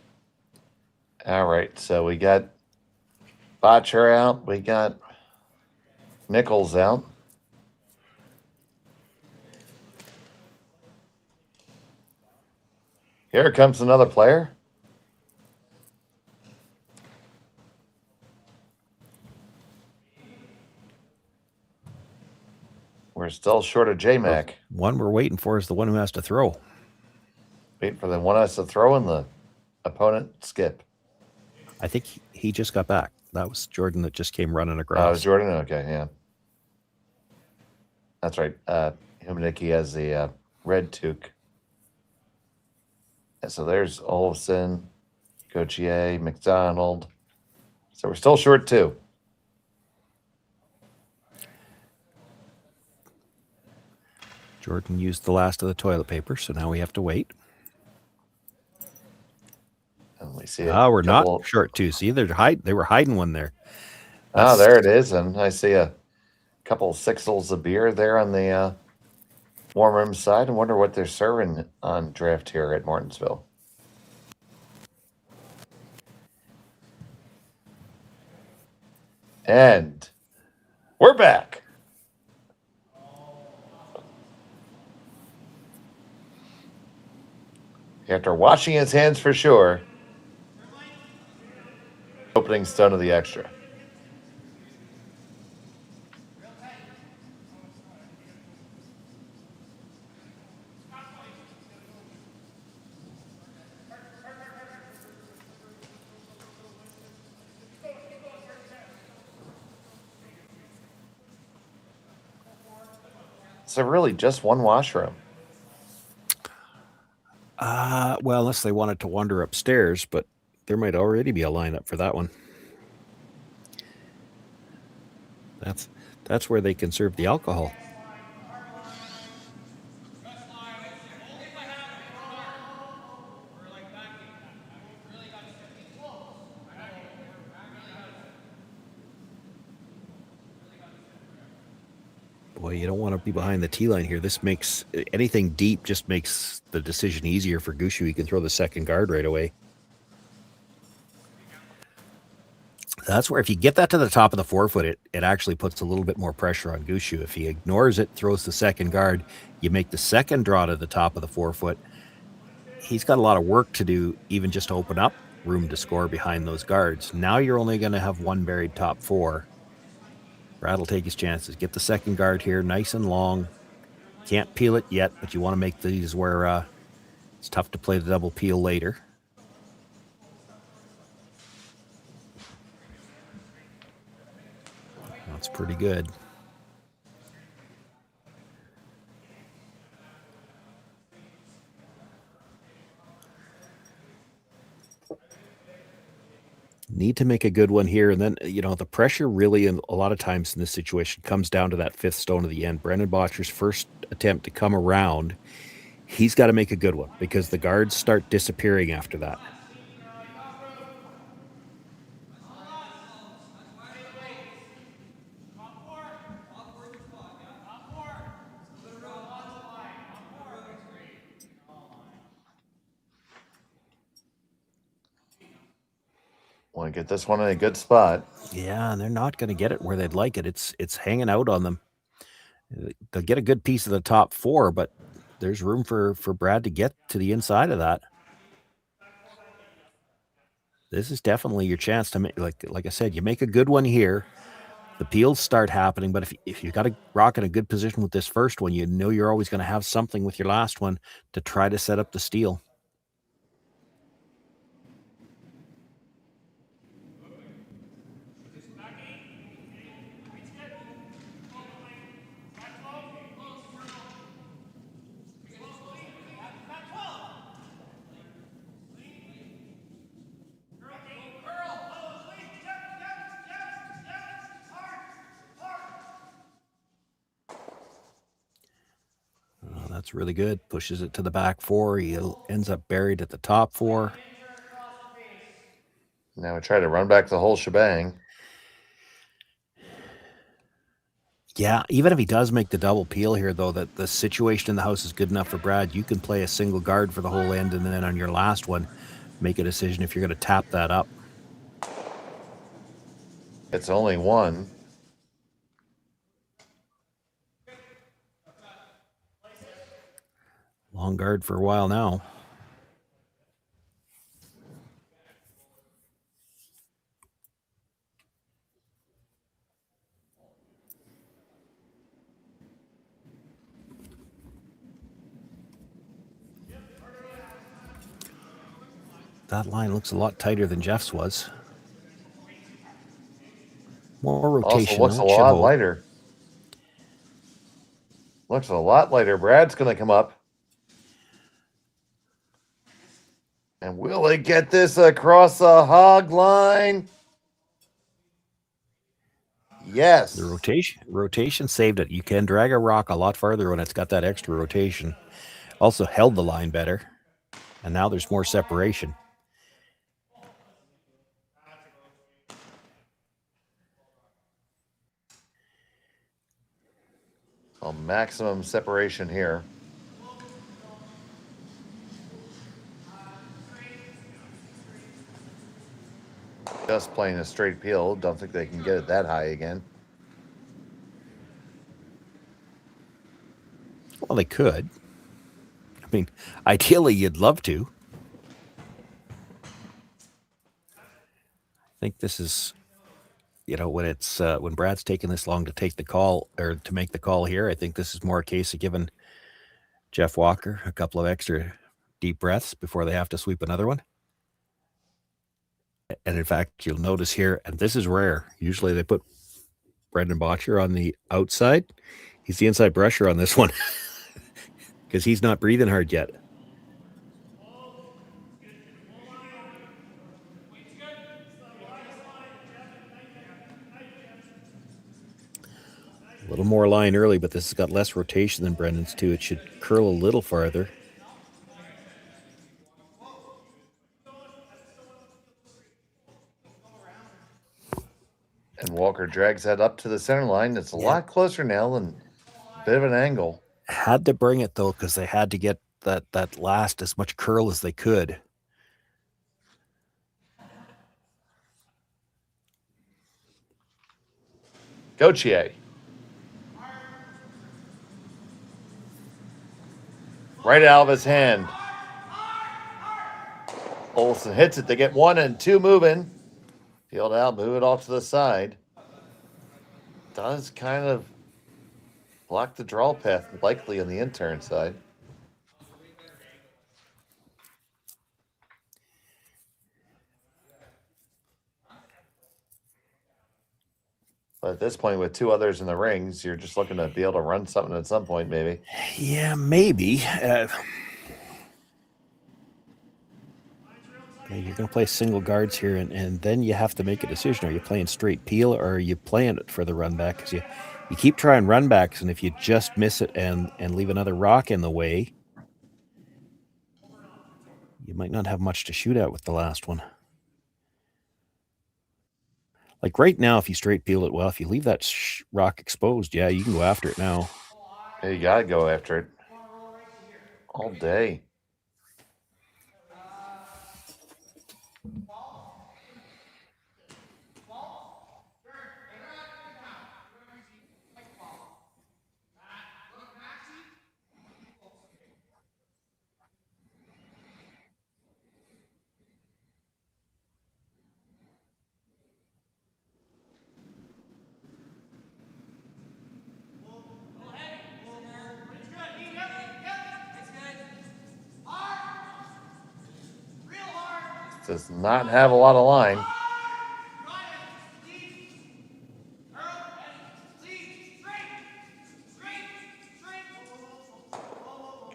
All right, so we got Botcher out. We got Nichols out. Here comes another player. We're still short of J-Mac. One we're waiting for is the one who has to throw. Waiting for the one who has to throw and the opponent skip. I think he just got back. That was Jordan that just came running across. Oh, Jordan? Okay, yeah. That's right. Himnicki has the red toque. And so there's Olsen, Gauthier, McDonald. So we're still short 2. Jordan used the last of the toilet paper, so now we have to wait. And we see we're not short 2. See, they were hiding one there. Oh, there it is. And I see a couple 6s of beer there on the warm room side. I wonder what they're serving on draft here at Martensville. And we're back. After washing his hands for sure. Opening stone of the extra. So really just one washroom. Well, unless they wanted to wander upstairs, but there might already be a lineup for that one. That's where they can serve the alcohol. Boy, you don't want to be behind the tee line here. This makes anything deep just makes the decision easier for Gushue. He can throw the second guard right away. That's where if you get that to the top of the forefoot, it actually puts a little bit more pressure on Gushue. If he ignores it, throws the second guard, you make the second draw to the top of the forefoot. He's got a lot of work to do, even just to open up room to score behind those guards. Now you're only going to have one buried top 4. Brad will take his chances. Get the second guard here, nice and long. Can't peel it yet, but you want to make these where it's tough to play the double peel later. That's pretty good. Need to make a good one here. And then, the pressure really, a lot of times in this situation, comes down to that 5th stone of the end. Brendan Botcher's first attempt to come around, he's got to make a good one because the guards start disappearing after that. Want to get this one in a good spot. Yeah, and they're not going to get it where they'd like it. It's hanging out on them. They'll get a good piece of the top 4, but there's room for Brad to get to the inside of that. This is definitely your chance to make, like I said, you make a good one here. The peels start happening, but if you got a rock in a good position with this first one, you know you're always going to have something with your last one to try to set up the steal. That's really good. Pushes it to the back 4. He ends up buried at the top 4. Now we try to run back the whole shebang. Yeah, even if he does make the double peel here, though, that the situation in the house is good enough for Brad. You can play a single guard for the whole end, and then on your last one, make a decision if you're going to tap that up. It's only one. Long guard for a while now. That line looks a lot tighter than Jeff's was. More rotation. Also looks a lot lighter. Looks a lot lighter. Brad's going to come up. And will they get this across the hog line? Yes. The rotation saved it. You can drag a rock a lot farther when it's got that extra rotation. Also held the line better. And now there's more separation. So maximum separation here. Just playing a straight peel. Don't think they can get it that high again. Well, they could. I mean, ideally, you'd love to. I think this is, when it's when Brad's taking this long to take the call or to make the call here, I think this is more a case of giving Jeff Walker a couple of extra deep breaths before they have to sweep another one. And in fact, you'll notice here, and this is rare. Usually they put Brendan Botcher on the outside. He's the inside brusher on this one because he's not breathing hard yet. A little more line early, but this has got less rotation than Brendan's too. It should curl a little farther. And Walker drags that up to the center line. It's a lot closer now and a bit of an angle. Had to bring it, though, because they had to get that last as much curl as they could. Gushue. Right out of his hand. Olsen hits it. They get 1 and 2 moving. Field out, move it off to the side. Does kind of block the draw path, likely on the intern side. But at this point, with 2 others in the rings, you're just looking to be able to run something at some point, maybe. Yeah, maybe. You're going to play single guards here, and then you have to make a decision. Are you playing straight peel, or are you playing it for the run back? Because you keep trying run backs, and if you just miss it and leave another rock in the way, you might not have much to shoot at with the last one. Like right now, if you straight peel it well, if you leave that rock exposed, yeah, you can go after it now. Yeah, you got to go after it all day. Does not have a lot of line.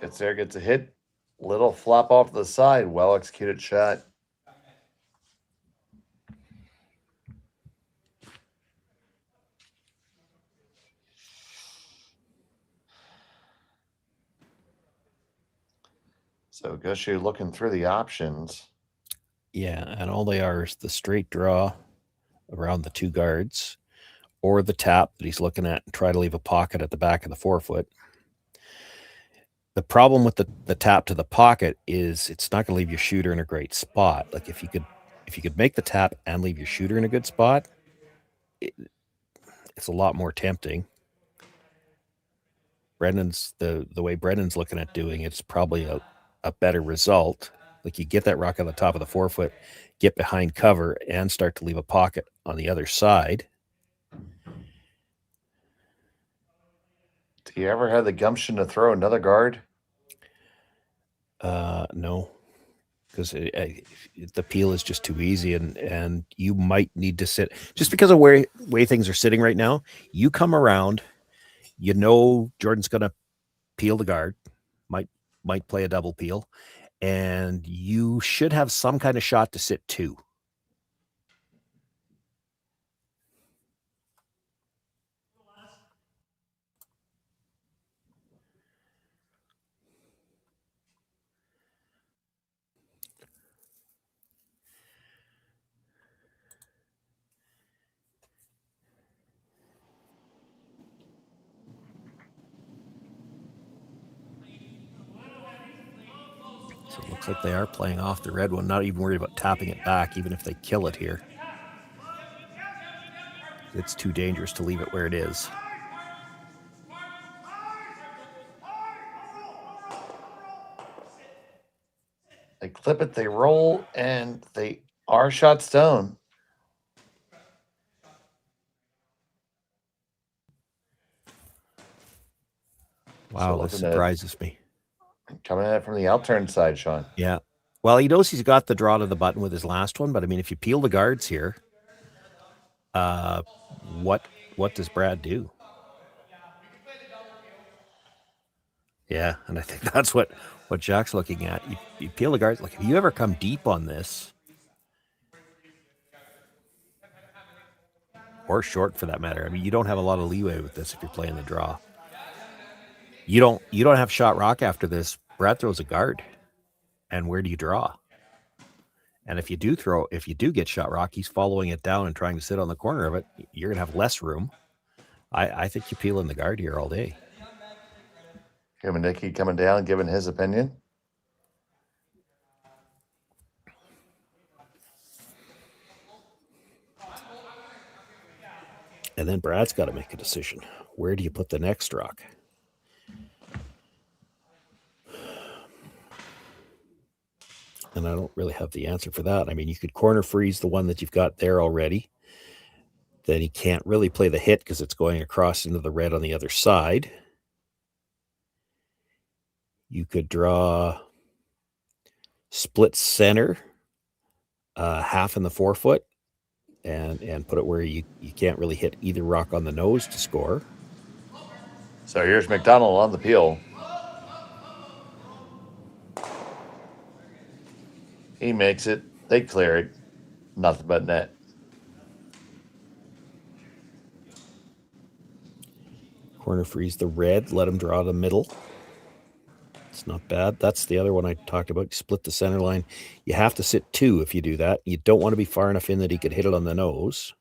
Gets there, gets a hit. Little flop off to the side. Well executed shot. So Gushue looking through the options. Yeah, and all they are is the straight draw around the two guards, or the tap that he's looking at and try to leave a pocket at the back of the forefoot. The problem with the tap to the pocket is it's not going to leave your shooter in a great spot. Like if you could make the tap and leave your shooter in a good spot, it's a lot more tempting. Brendan's the way Brendan's looking at doing it's probably a better result. Like you get that rock on the top of the forefoot, get behind cover, and start to leave a pocket on the other side. Do you ever have the gumption to throw another guard? No, because the peel is just too easy, and you might need to sit just because of way things are sitting right now. You come around, you know Jordan's going to peel the guard, might play a double peel, and you should have some kind of shot to sit two. So it looks like they are playing off the red one, not even worried about tapping it back, even if they kill it here. It's too dangerous to leave it where it is. They clip it, they roll, and they are shot stone. Wow, So this surprises me. Coming at it from the outturn side, Sean. Yeah. Well, he knows he's got the draw to the button with his last one, but I mean, if you peel the guards here, what does Brad do? Yeah, and I think that's what Jack's looking at. You peel the guards. Like, if you ever come deep on this, or short for that matter, I mean, you don't have a lot of leeway with this if you're playing the draw. You don't have shot rock after this. Brad throws a guard, and where do you draw? And if you do get shot rock, he's following it down and trying to sit on the corner of it. You're gonna have less room. I think you peel in the guard here all day. Kevin Nicky coming down, giving his opinion. And then Brad's got to make a decision. Where do you put the next rock? And I don't really have the answer for that. I mean, you could corner freeze the one that you've got there already. Then he can't really play the hit because it's going across into the red on the other side. You could draw split center, half in the forefoot, and put it where you can't really hit either rock on the nose to score. So here's McDonald on the peel. He makes it. They clear it. Nothing but net. Corner freeze the red. Let him draw the middle. It's not bad. That's the other one I talked about. Split the center line. You have to sit two if you do that. You don't want to be far enough in that he could hit it on the nose.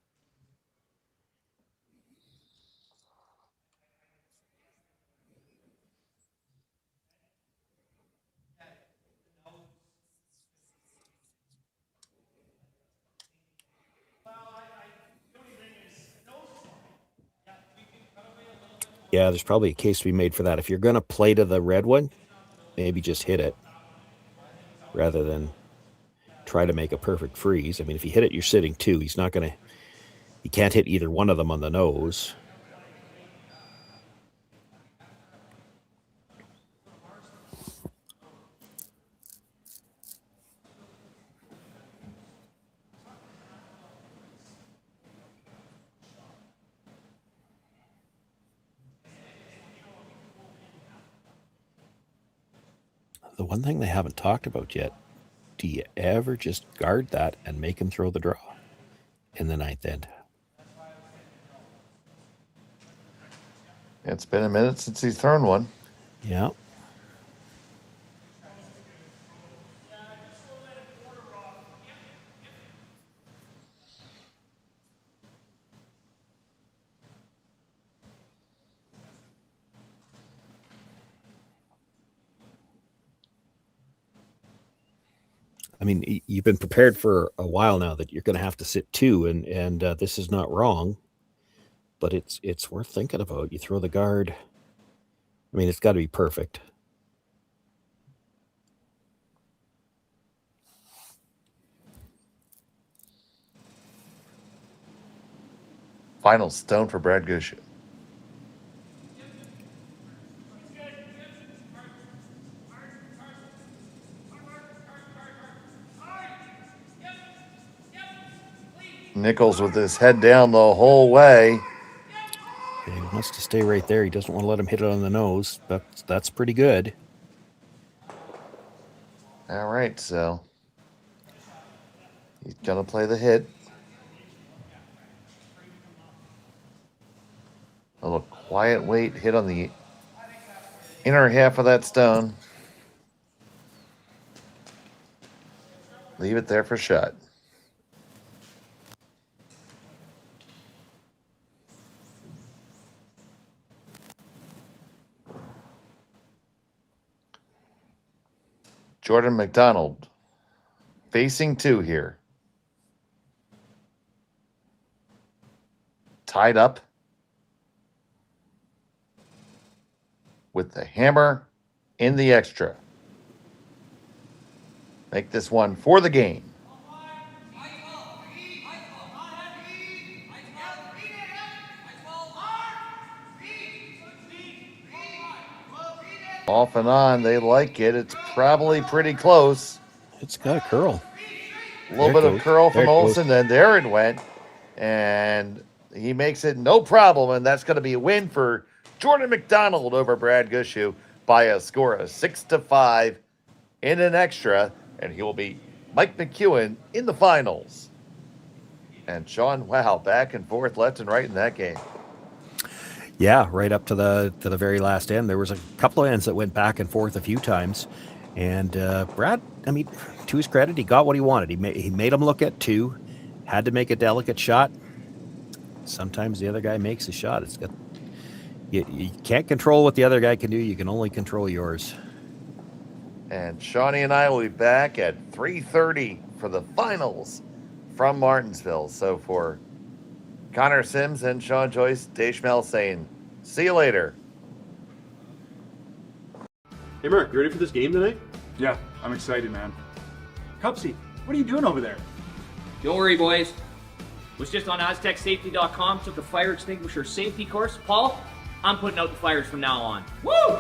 Yeah, there's probably a case to be made for that. If you're going to play to the red one, maybe just hit it rather than try to make a perfect freeze. I mean, if you hit it, you're sitting two. He can't hit either one of them on the nose. The one thing they haven't talked about yet, do you ever just guard that and make him throw the draw in the ninth end? It's been a minute since he's thrown one. Yeah. I mean, you've been prepared for a while now that you're going to have to sit 2, and this is not wrong, but it's worth thinking about. You throw the guard. I mean, it's got to be perfect. Final stone for Brad Gushue. Nichols with his head down the whole way. And he wants to stay right there. He doesn't want to let him hit it on the nose. That's pretty good. All right, so he's going to play the hit. A little quiet weight hit on the inner half of that stone. Leave it there for shot. Jordon McDonald facing 2 here. Tied up with the hammer in the extra. Make this one for the game. Off and on, they like it. It's probably pretty close. It's got a curl. A little bit of curl from Olsen, and there it went. And he makes it no problem, and that's going to be a win for Jordon McDonald over Brad Gushue by a score of 6-5 in an extra, and he will beat Mike McEwen in the finals. And Sean, wow, back and forth, left and right in that game. Yeah, right up to the very last end. There was a couple of ends that went back and forth a few times, and Brad, I mean, to his credit, he got what he wanted. He made him look at 2, had to make a delicate shot. Sometimes the other guy makes a shot. It's got you can't control what the other guy can do. You can only control yours. And Shawnee and I will be back at 3:30 for the finals from Martensville. So for Connor Sims and Sean Joyce, Dave Schmel saying, see you later. Hey, Mark, you ready for this game tonight? Yeah, I'm excited, man. Cupsy, what are you doing over there? Don't worry, boys. Was just on AztecSafety.com, took a fire extinguisher safety course. Paul, I'm putting out the fires from now on. Woo!